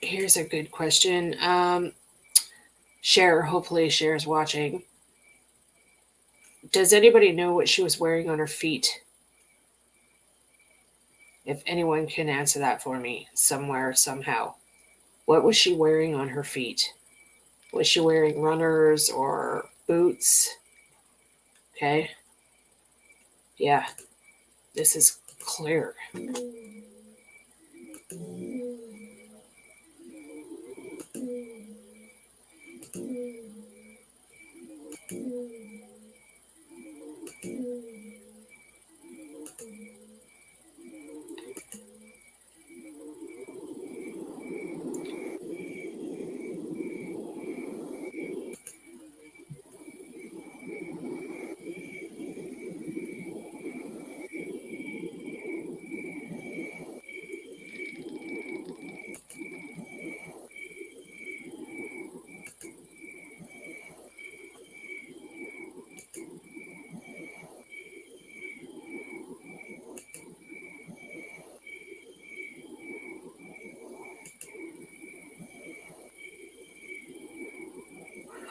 Speaker 1: Here's a good question. Cher, hopefully Cher's watching. Does anybody know what she was wearing on her feet? If anyone can answer that for me, somewhere, somehow. What was she wearing on her feet? Was she wearing runners or boots? Okay. Yeah, this is clear.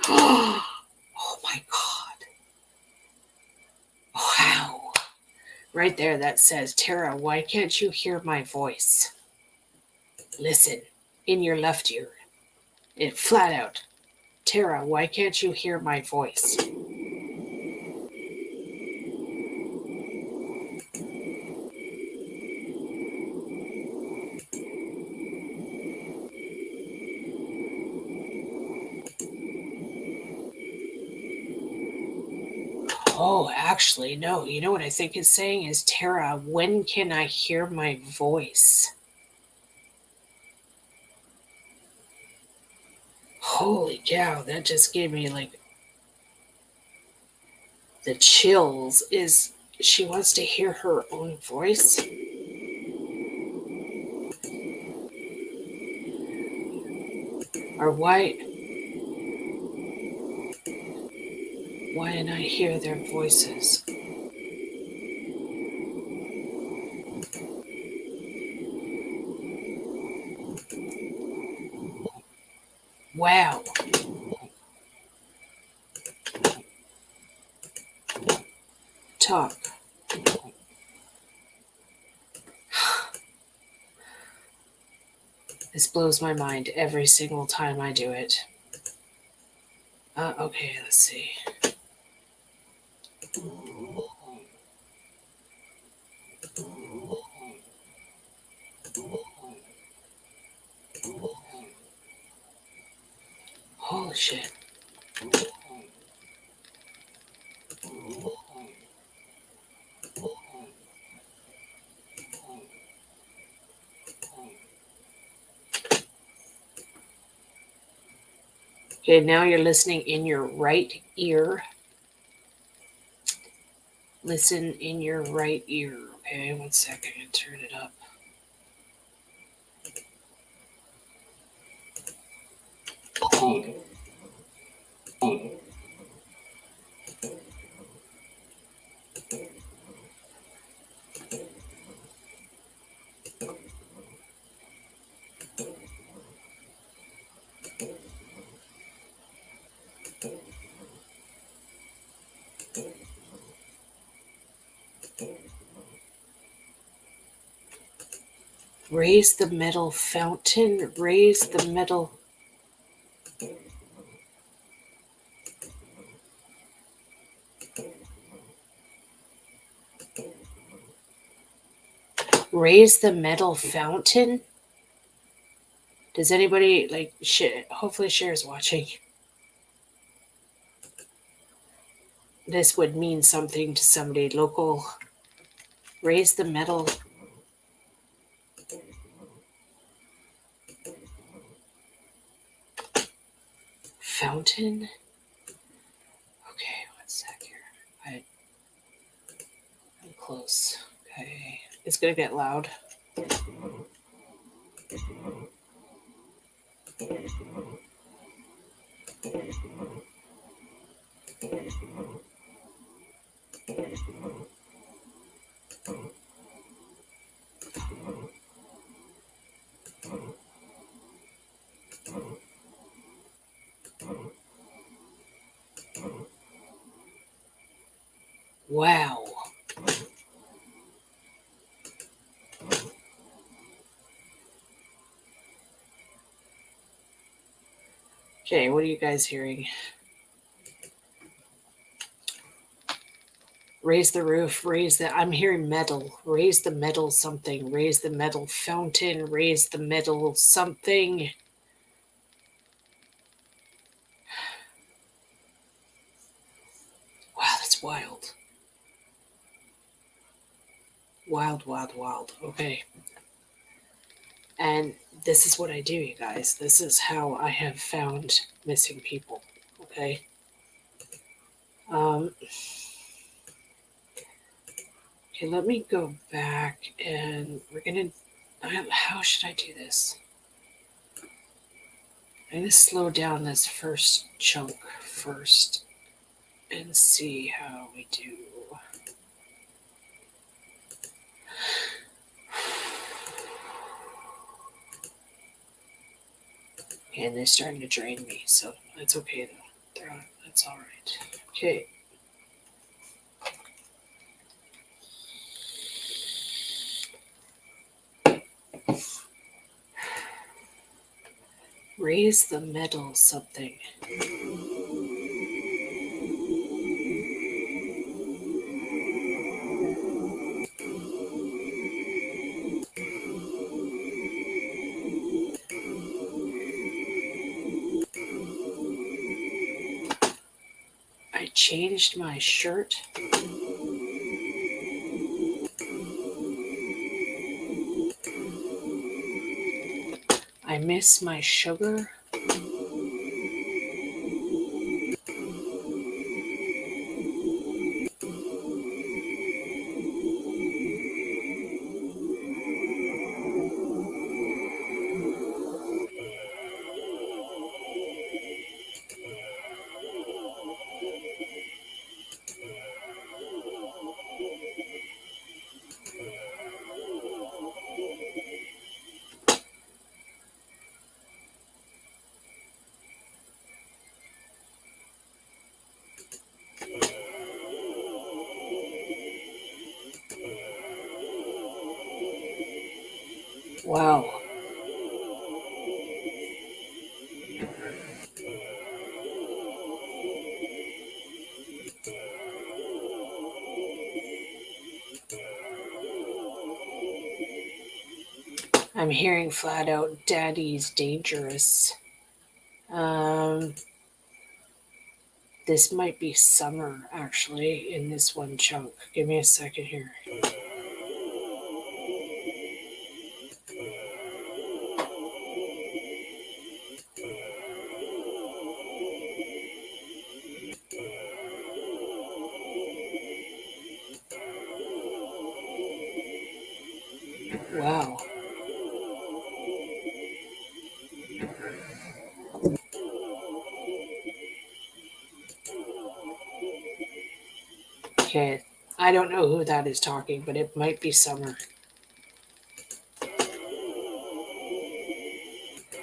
Speaker 1: Oh my God. Wow. Right there, that says, Tara, why can't you hear my voice? Listen, in your left ear. It flat out. Tara, why can't you hear my voice? Oh, actually, no. You know what I think it's saying is, Tara, when can I hear my voice? Holy cow, that just gave me like the chills. Is she wants to hear her own voice? Or why didn't I hear their voices? Wow. Talk. This blows my mind every single time I do it. Okay, let's see. Holy shit. Okay, now you're listening in your right ear. Listen in your right ear. Okay, 1 second. Turn it up. Raise the metal fountain. Raise the metal. Raise the metal fountain. Does anybody like? Hopefully, Cher's watching. This would mean something to somebody local. Raise the metal. Fountain. Okay, one sec here. I'm close. Okay, it's gonna get loud. Wow. Okay, what are you guys hearing? Raise the roof, raise the, I'm hearing metal. Raise the metal something. Raise the metal fountain. Raise the metal something. Wow, that's wild. Wild, wild, wild. Okay. And this is what I do, you guys. This is how I have found missing people. Okay. Okay, let me go back and we're gonna, how should I do this? I'm gonna slow down this first chunk first and see how we do. And they're starting to drain me, so that's okay though. That's all right. Okay. Raise the metal something. I changed my shirt. I miss my sugar. Wow. I'm hearing flat out, Daddy's dangerous. This might be summer, actually, in this one chunk. Give me a second here. Wow. Okay. I don't know who that is talking, but it might be Summer.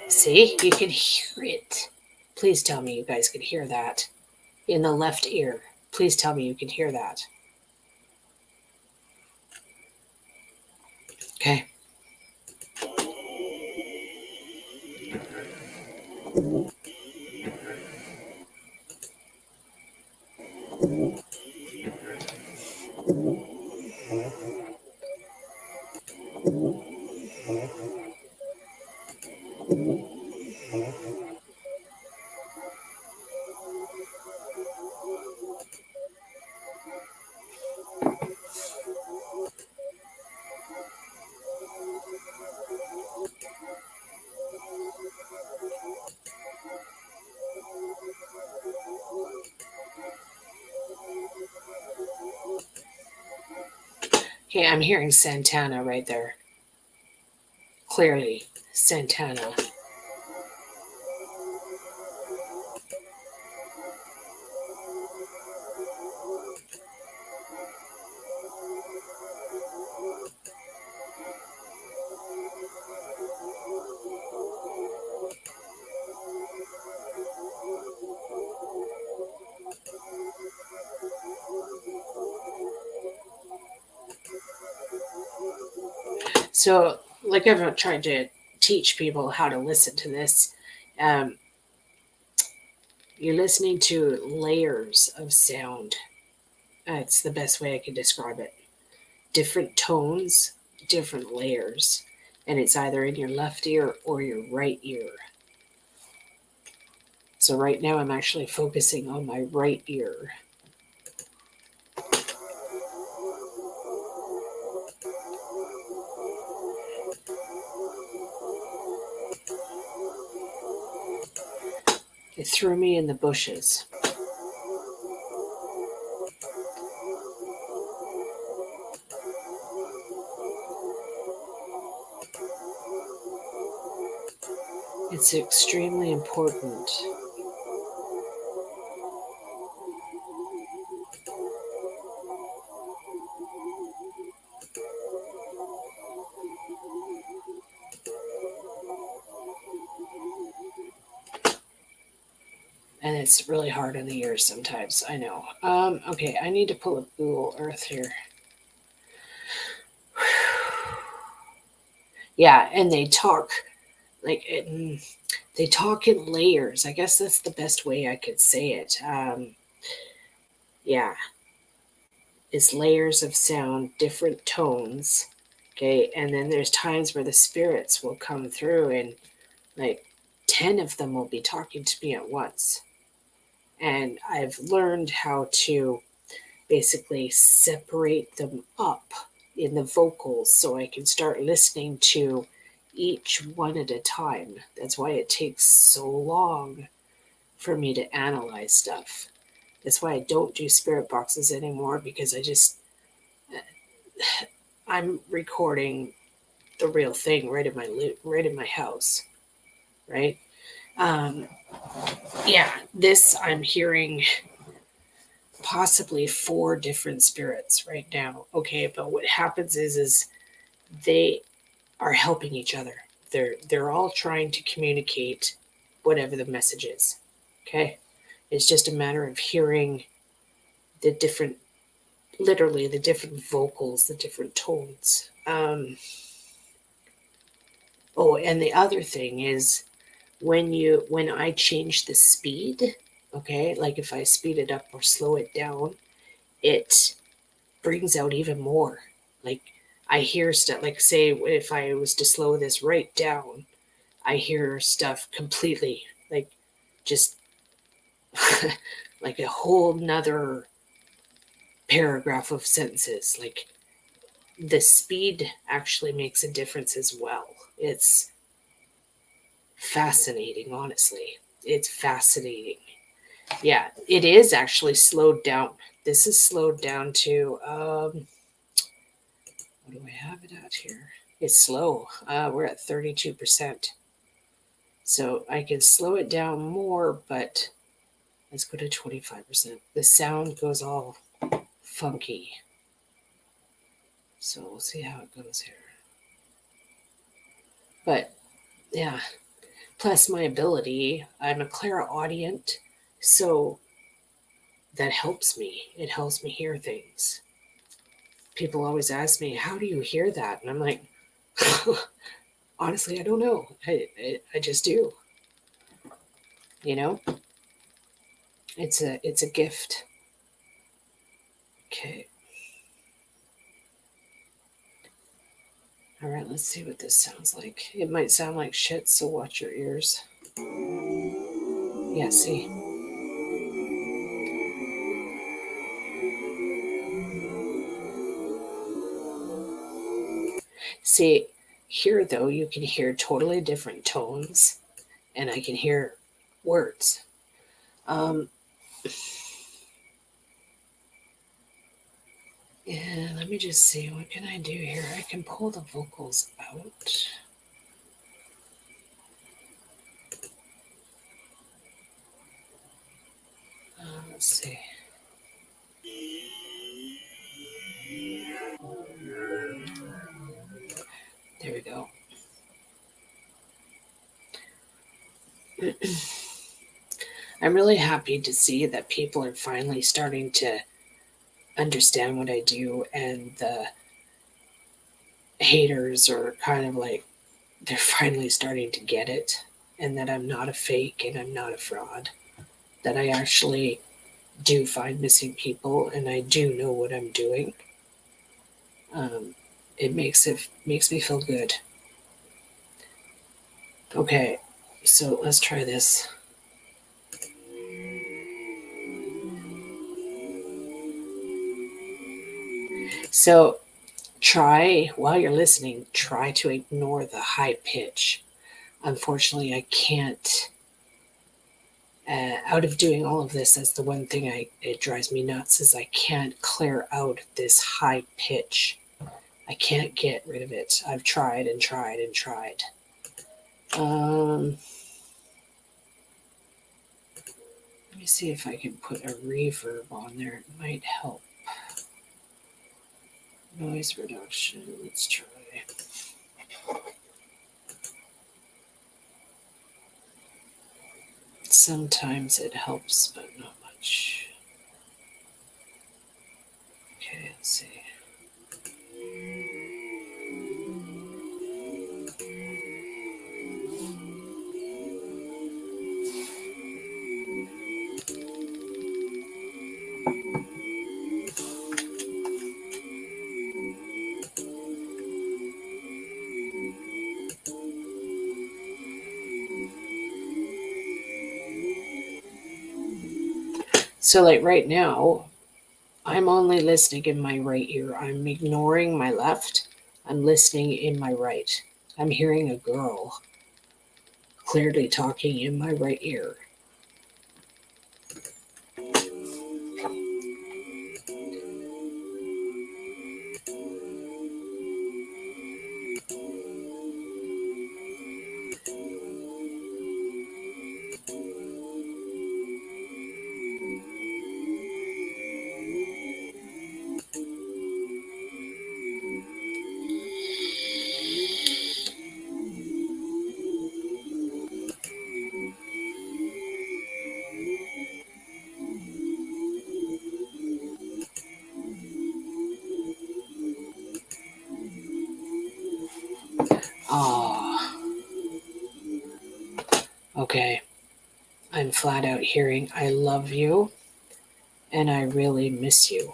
Speaker 1: See? You can hear it. Please tell me you guys can hear that. In the left ear. Please tell me you can hear that. Okay. Okay, I'm hearing Santana right there. Clearly, Santana. So, like I've tried to teach people how to listen to this, you're listening to layers of sound. It's the best way I can describe it. Different tones, different layers, and it's either in your left ear or your right ear. So right now I'm actually focusing on my right ear. It threw me in the bushes. It's extremely important. And it's really hard on the ears sometimes, I know. Okay, I need to pull up Google Earth here. Yeah, and they talk like they talk in layers. I guess that's the best way I could say it. Yeah, it's layers of sound, different tones. Okay, and then there's times where the spirits will come through, and like 10 of them will be talking to me at once. And I've learned how to basically separate them up in the vocals so I can start listening to each one at a time. That's why it takes so long for me to analyze stuff. That's why I don't do spirit boxes anymore, because I'm recording the real thing right in my house, right? Yeah, this I'm hearing possibly 4 different spirits right now. Okay, but what happens is they are helping each other. They're all trying to communicate whatever the message is. Okay, it's just a matter of hearing the different, literally the different vocals, the different tones. Oh, and the other thing is when I change the speed, okay, like if I speed it up or slow it down, it brings out even more. Like I hear stuff, like say if I was to slow this right down, I hear stuff completely like just like a whole nother paragraph of sentences. Like the speed actually makes a difference as well. It's fascinating, honestly. It's fascinating. Yeah, it is actually slowed down. This is slowed down to what do I have it at here? It's slow. We're at 32%. So I can slow it down more, but let's go to 25%. The sound goes all funky. So we'll see how it goes here. But yeah, plus my ability, I'm a clairaudient, so that helps me. It helps me hear things. People always ask me, how do you hear that? And I'm like, honestly, I don't know. I just do. You know? It's a gift. Okay. All right, let's see what this sounds like. It might sound like shit, so watch your ears. Yeah, see? See, here though, you can hear totally different tones, and I can hear words. Yeah, let me just see. What can I do here? I can pull the vocals out. Let's see. There we go. I'm really happy to see that people are finally starting to understand what I do, and the haters are kind of like, they're finally starting to get it, and that I'm not a fake and I'm not a fraud, that I actually do find missing people and I do know what I'm doing. It makes me feel good. Okay, so let's try this. So try, while you're listening, try to ignore the high pitch. Unfortunately, I can't. Out of doing all of this, that's the one thing it drives me nuts, is I can't clear out this high pitch. I can't get rid of it. I've tried and tried and tried. Let me see if I can put a reverb on there. It might help. Noise reduction. Let's try. Sometimes it helps, but not much. Okay, let's see. So like right now, I'm only listening in my right ear. I'm ignoring my left. I'm listening in my right. I'm hearing a girl clearly talking in my right ear. Ah, okay. I'm flat out hearing I love you and I really miss you.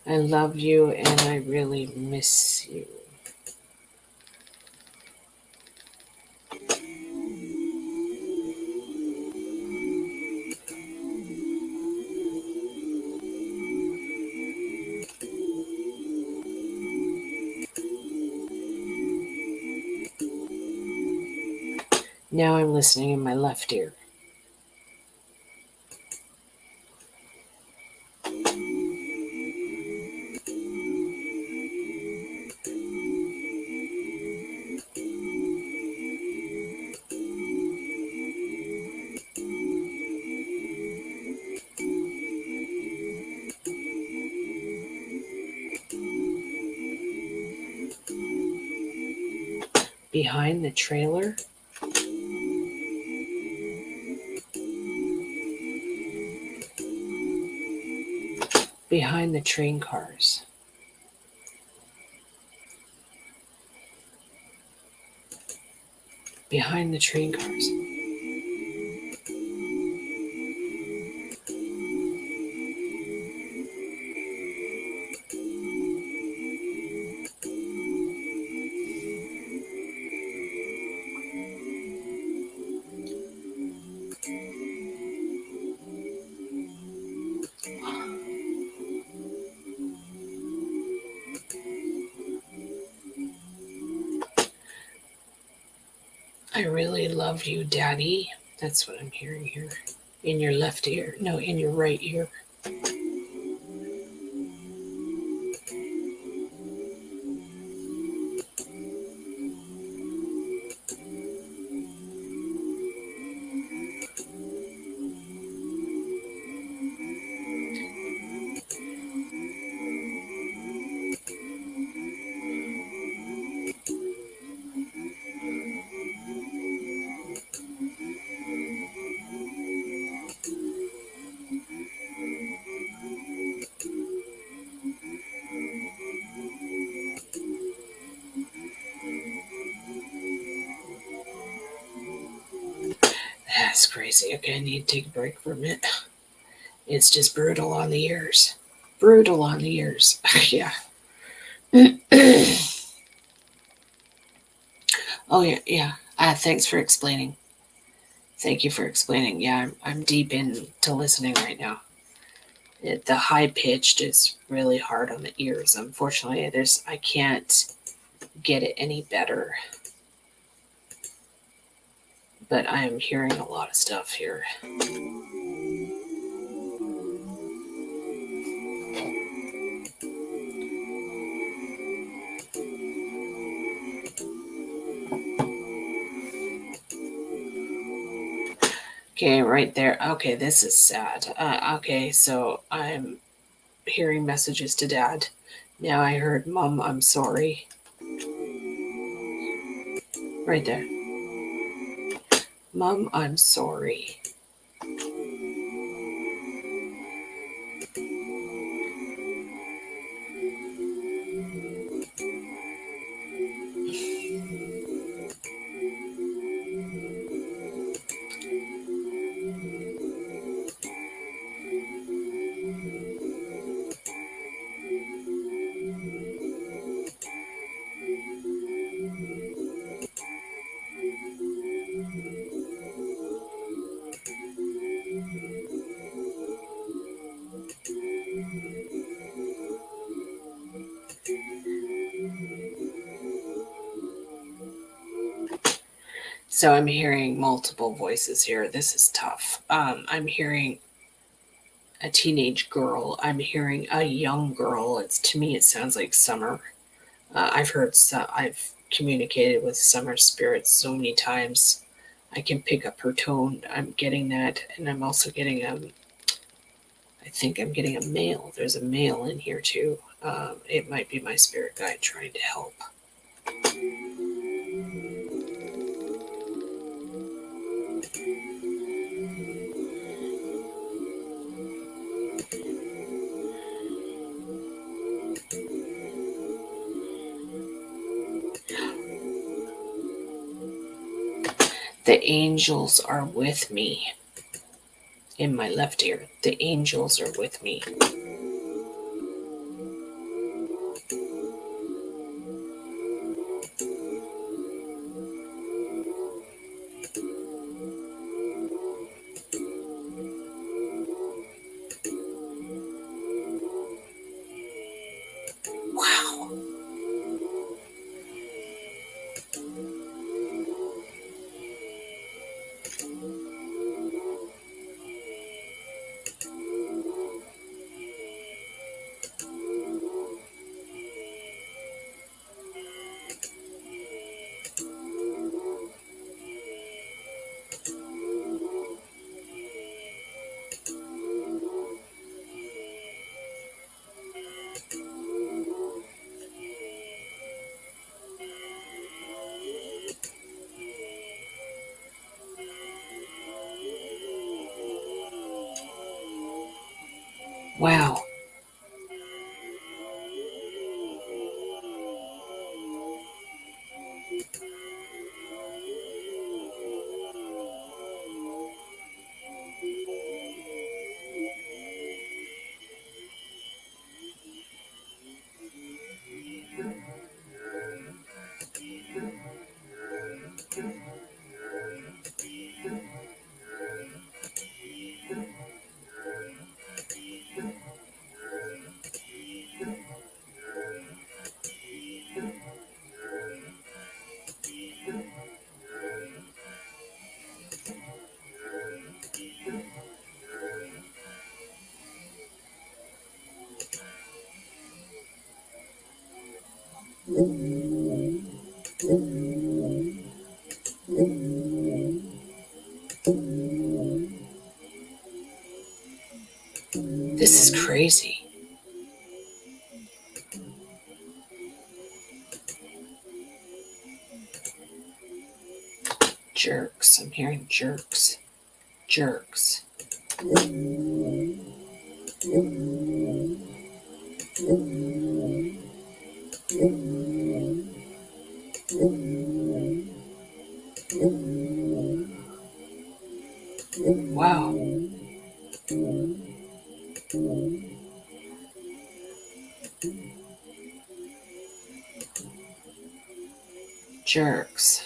Speaker 1: I love you and I really miss you. Now I'm listening in my left ear. Behind the trailer? Behind the train cars. Behind the train cars. I really love you, Daddy. That's what I'm hearing here. In your left ear. No, in your right ear. That's crazy. Okay, I need to take a break for a minute. It's just brutal on the ears. Brutal on the ears. Yeah. Oh, yeah, yeah. Thanks for explaining. Thank you for explaining. Yeah, I'm deep into listening right now. The high pitched is really hard on the ears. Unfortunately, I can't get it any better. But I am hearing a lot of stuff here. Okay, right there. Okay, this is sad. Okay, so I'm hearing messages to Dad. Now I heard, Mom, I'm sorry. Right there. Mom, I'm sorry. So I'm hearing multiple voices here. This is tough. I'm hearing a teenage girl. I'm hearing a young girl. To me, it sounds like Summer. I've communicated with Summer spirits so many times. I can pick up her tone. I'm getting that, and I'm also getting I think I'm getting a male. There's a male in here too. It might be my spirit guide trying to help. The angels are with me. In my left ear, the angels are with me. Wow. Wow. This is crazy. Jerks. I'm hearing jerks. Jerks. Wow. Jerks.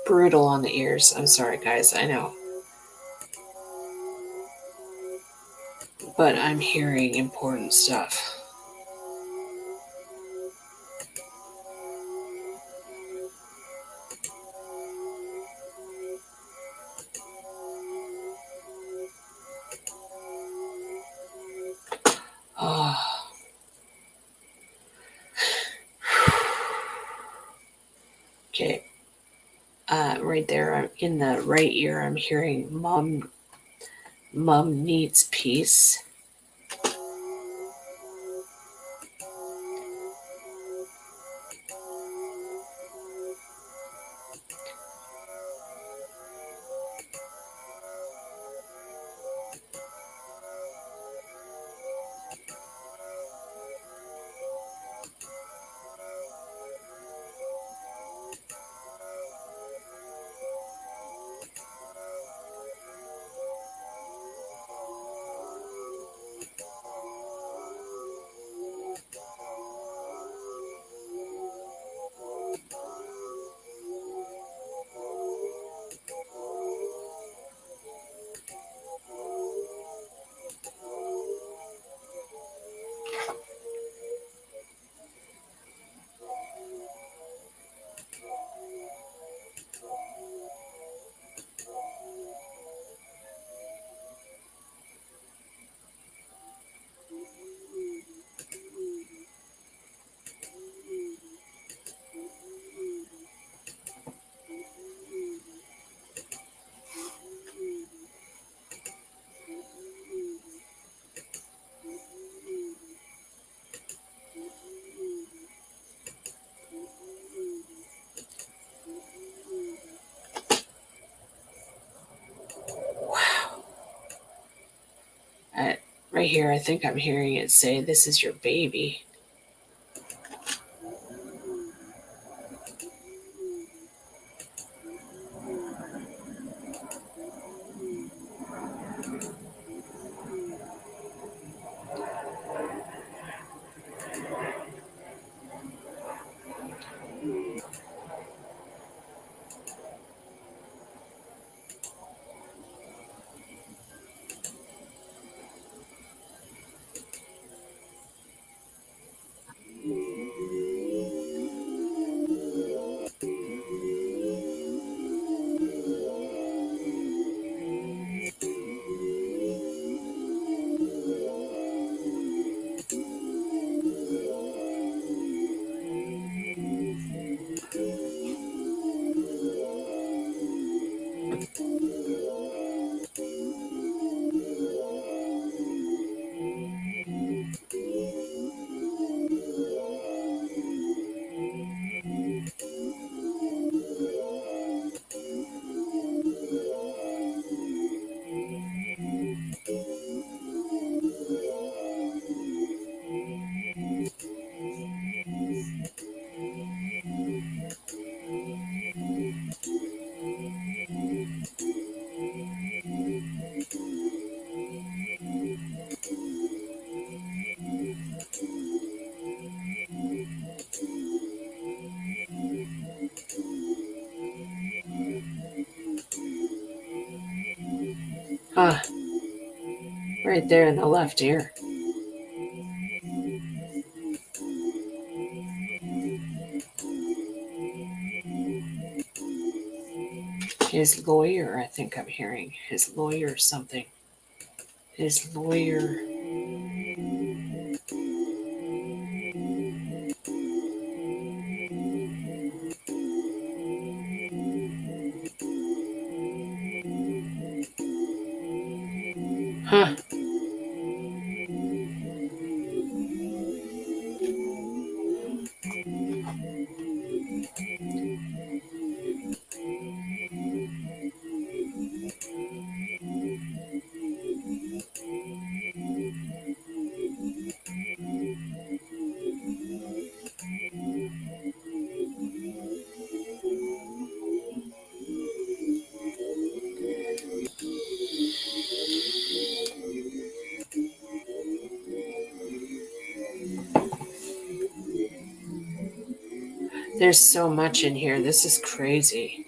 Speaker 1: Brutal on the ears. I'm sorry, guys. I know. But I'm hearing important stuff. Oh. Okay. Right there, I'm in the right ear. I'm hearing mom needs peace. Right here, I think I'm hearing it say, "This is your baby." Right there in the left ear. His lawyer, I think I'm hearing. His lawyer something. His lawyer. Huh. There's so much in here. This is crazy.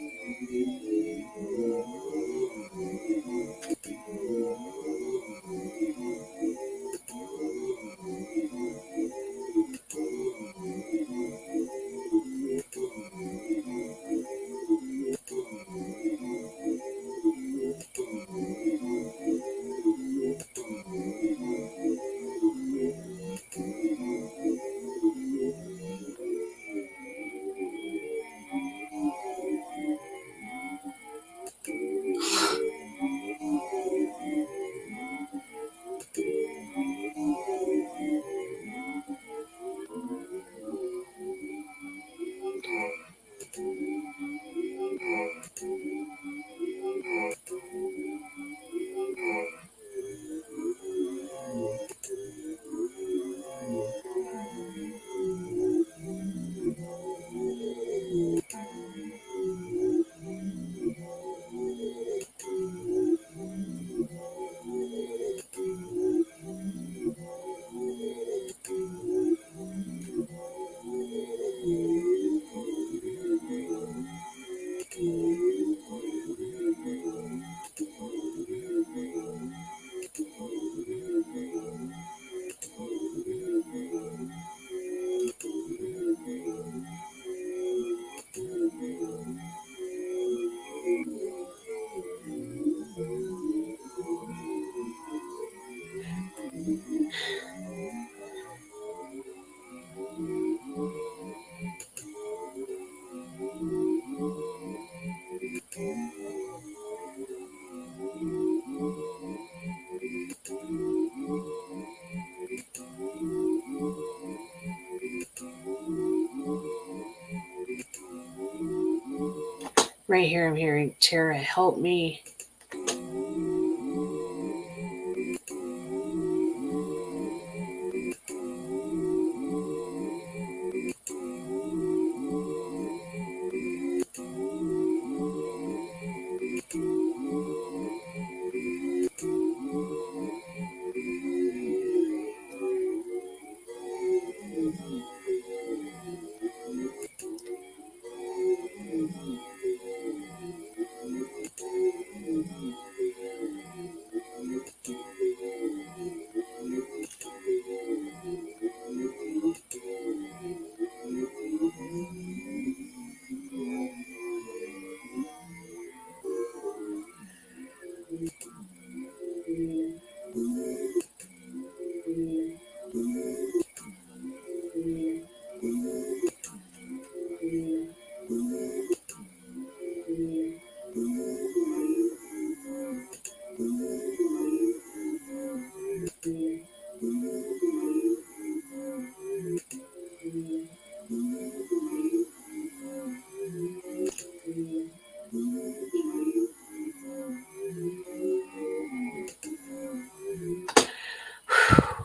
Speaker 1: Right here, I'm hearing, Tara, help me.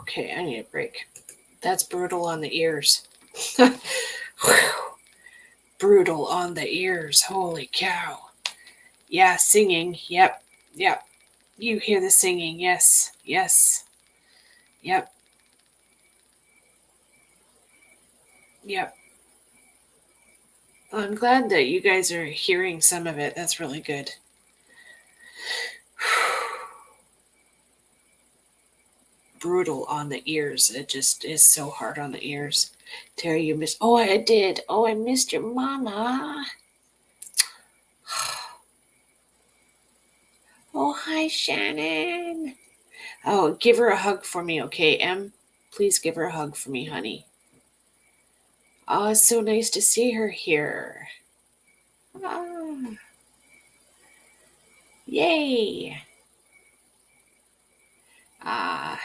Speaker 1: Okay, I need a break. That's brutal on the ears. Brutal on the ears. Holy cow. Yeah, singing. Yep. Yep. You hear the singing. Yes. Yes. Yep. Yep. I'm glad that you guys are hearing some of it. That's really good. brutal on the ears. It just is so hard on the ears. Terry, you missed. Oh, I did. Oh, I missed your mama. Oh, hi, Shannon. Oh, give her a hug for me, okay, Em? Please give her a hug for me, honey. Oh, it's so nice to see her here. Ah, yay. Ah.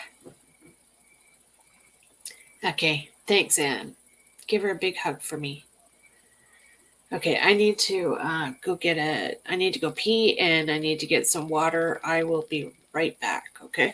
Speaker 1: Okay, thanks, Anne. Give her a big hug for me. Okay, I need to I need to go pee and I need to get some water. I will be right back, okay?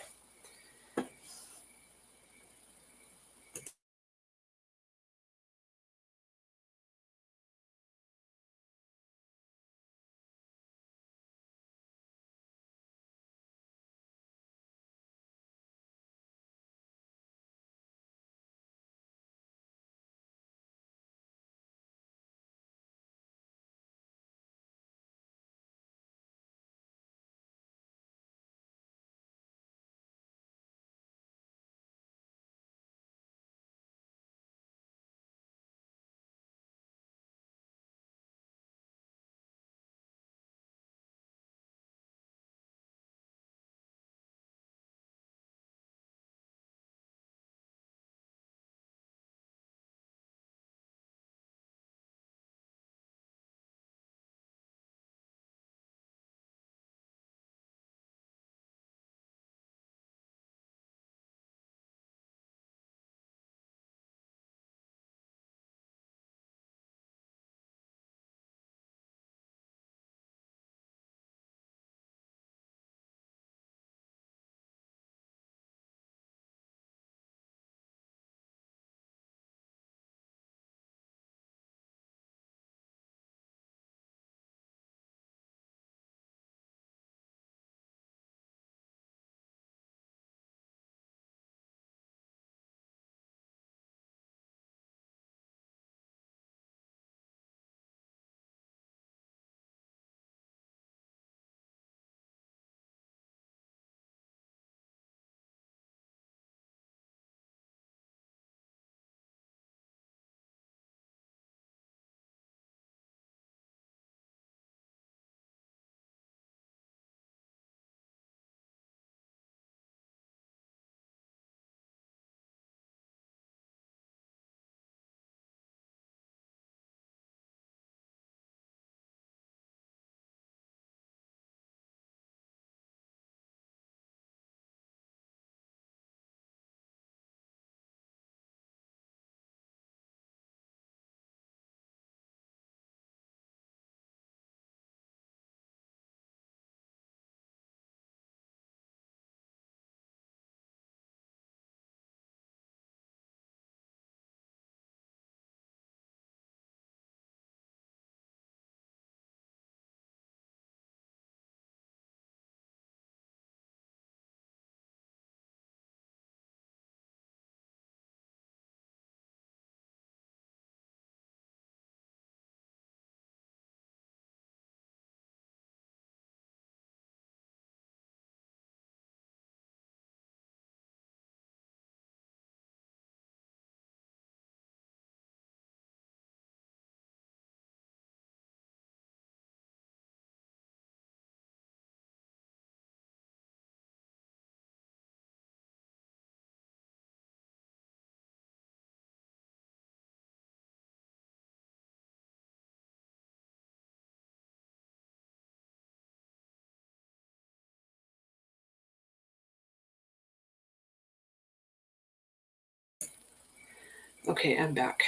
Speaker 1: Okay, I'm back.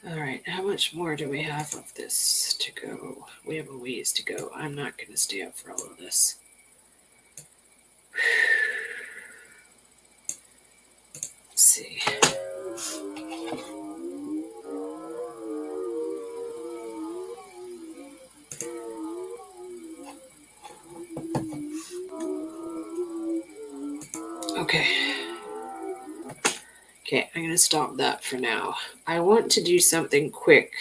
Speaker 1: All right, how much more do we have of this to go? We have a ways to go. I'm not going to stay up for all of this. Let's see. Okay. Okay, I'm going to stop that for now. I want to do something quick.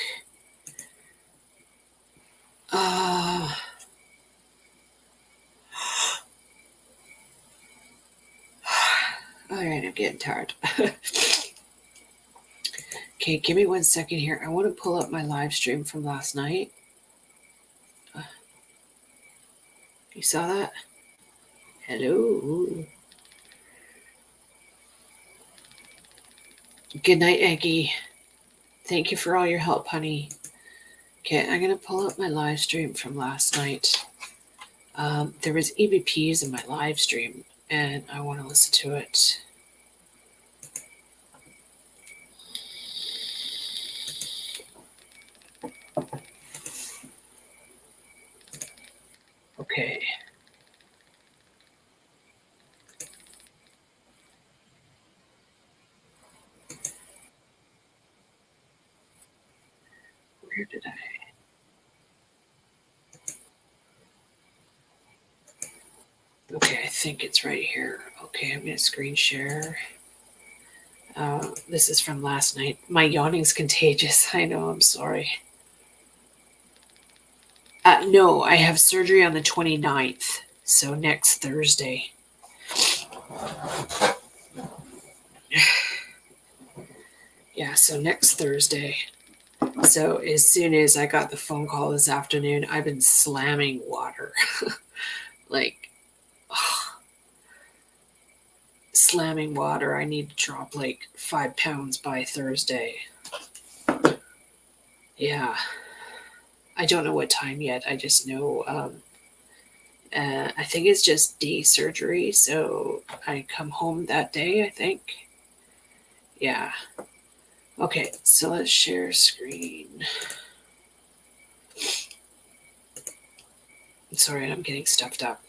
Speaker 1: All right, I'm getting tired. Okay, give me 1 second here. I want to pull up my live stream from last night. You saw that? Hello. Good night, Eggie. Thank you for all your help, honey. Okay, I'm going to pull up my live stream from last night. There was EVPs in my live stream, and I want to listen to it. Okay. Where did I? Okay, I think it's right here. Okay, I'm going to screen share. This is from last night. My yawning's contagious. I know, I'm sorry. No, I have surgery on the 29th, so next Thursday. Yeah, so next Thursday. So as soon as I got the phone call this afternoon, I've been slamming water. Like, slamming water. I need to drop like 5 pounds by Thursday. Yeah. I don't know what time yet. I just know I think it's just day surgery. So I come home that day, I think. Yeah. Okay, so let's share screen. Sorry, I'm getting stuffed up.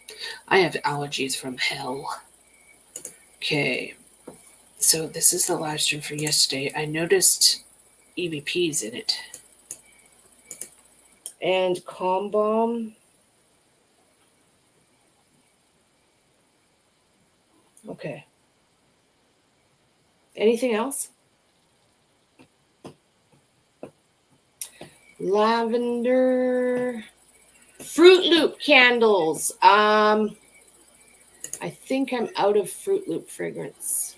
Speaker 1: I have allergies from hell. Okay, so this is the live stream for yesterday. I noticed EVPs in it. And Calm Bomb. Okay. Anything else? Lavender. Fruit Loop candles. I think I'm out of Fruit Loop fragrance.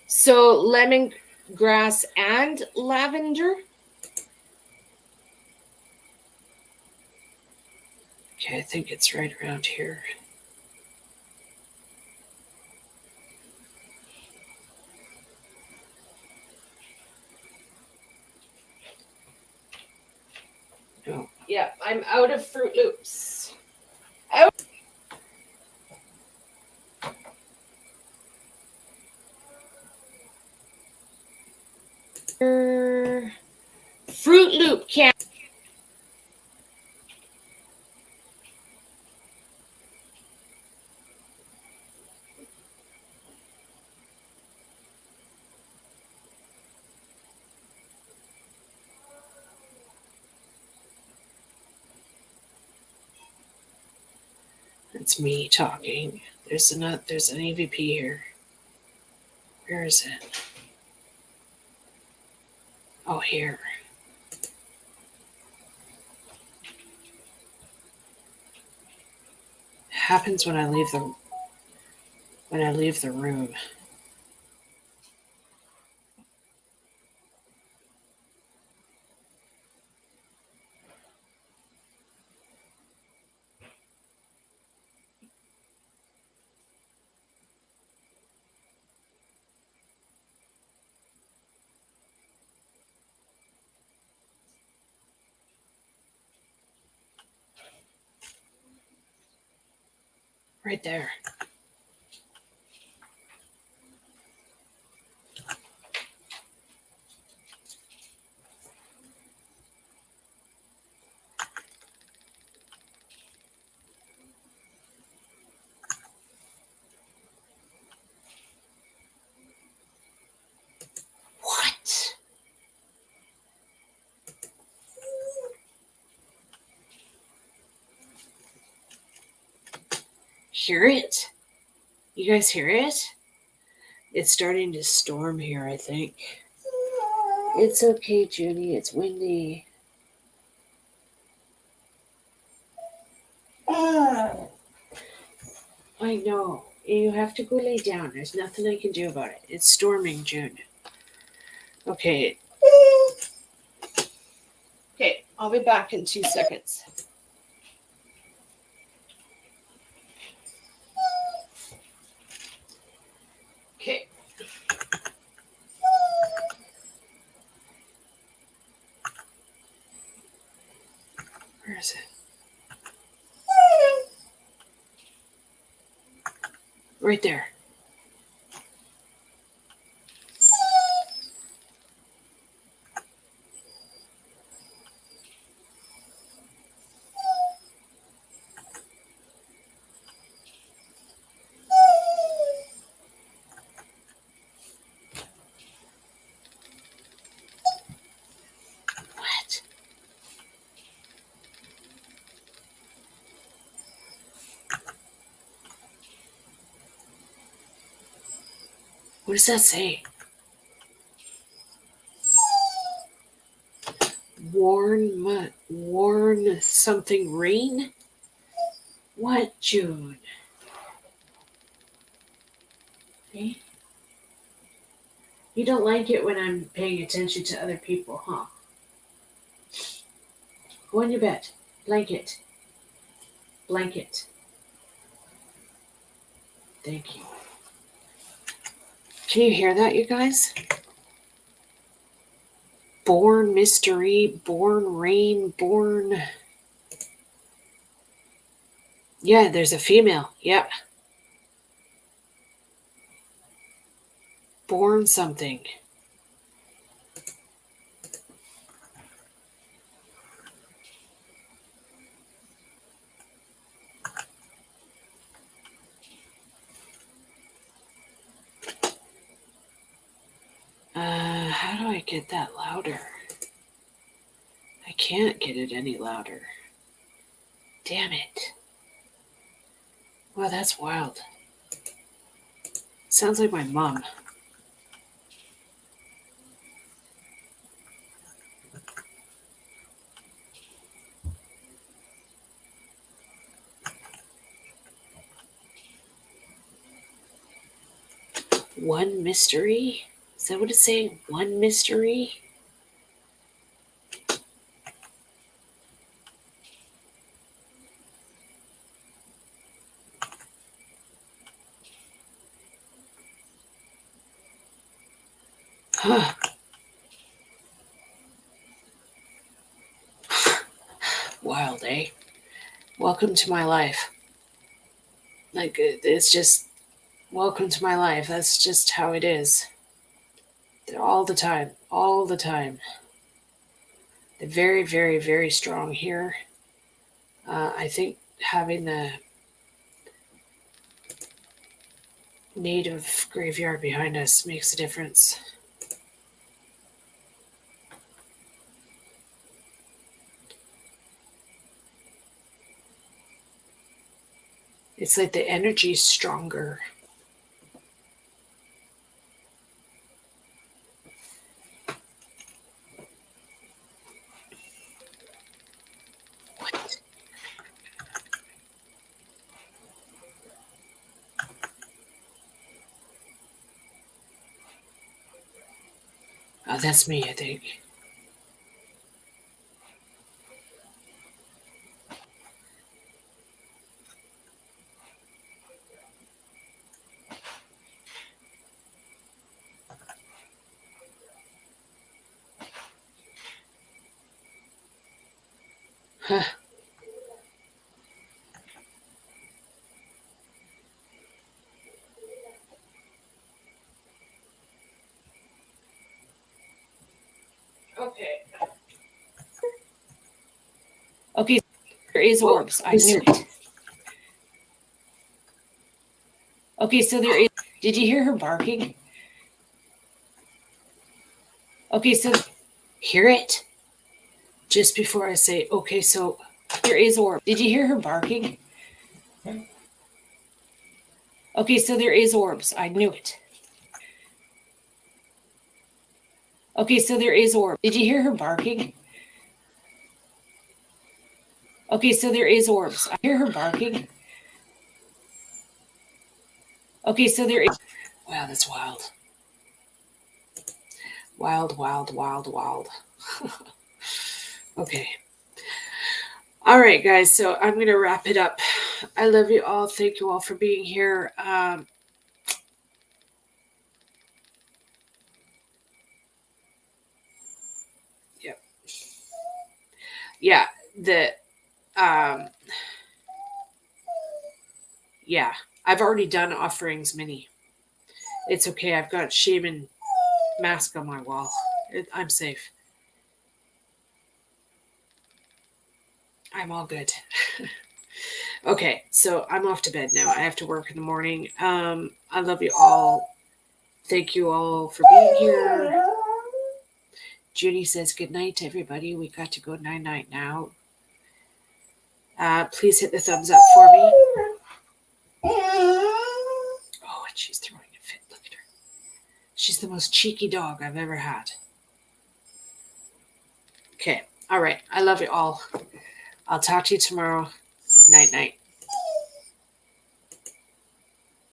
Speaker 1: So lemongrass and lavender. Okay, I think it's right around here. No. Yeah, I'm out of Fruit Loops. Out. Fruit Loop can. It's me talking. There's an EVP here. Where is it? Oh, here. Happens when I leave the room. Right there. What? Hear it? You guys hear it? It's starting to storm here, I think. It's okay, Judy. It's windy. I know. You have to go lay down. There's nothing I can do about it. It's storming, June. Okay. Okay, I'll be back in 2 seconds. Okay. Where is it? Right there. What? What does that say? Warn something rain? What, June? Hey? You don't like it when I'm paying attention to other people, huh? Go on your bed. Blanket. Blanket. Thank you. Can you hear that, you guys? Born mystery, born rain, born... Yeah, there's a female. Yep. Born something. How do I get that louder? I can't get it any louder. Damn it. Well, that's wild. Sounds like my mom. One mystery? Is that what it's saying? One mystery? Huh. Wild, eh? Welcome to my life. Like, it's just, welcome to my life. That's just how it is. All the time. All the time. They're very, very, very strong here. I think having the native graveyard behind us makes a difference. It's like the energy's stronger. What? Oh, that's me, I think. Huh. Okay. Okay, there is orbs. I knew it. Okay, so there is... Did you hear her barking? Okay, so... Hear it? Just before I say, okay, so there is orb. Did you hear her barking? Okay, so there is orbs. I knew it. Okay, so there is orb. Did you hear her barking? Okay, so there is orbs. I hear her barking. Okay, so there is. Wow, that's wild. Wild, wild, wild, wild. Okay. All right, guys. So I'm going to wrap it up. I love you all. Thank you all for being here. Yep. Yeah. Yeah. I've already done offerings mini. It's okay. I've got shaman mask on my wall. I'm safe. I'm all good. Okay, so I'm off to bed now. I have to work in the morning. I love you all. Thank you all for being here. Judy says good night to everybody. We got to go night-night now. Please hit the thumbs up for me. Oh, and she's throwing a fit. Look at her. She's the most cheeky dog I've ever had. Okay, all right. I love you all. I'll talk to you tomorrow. Night-night.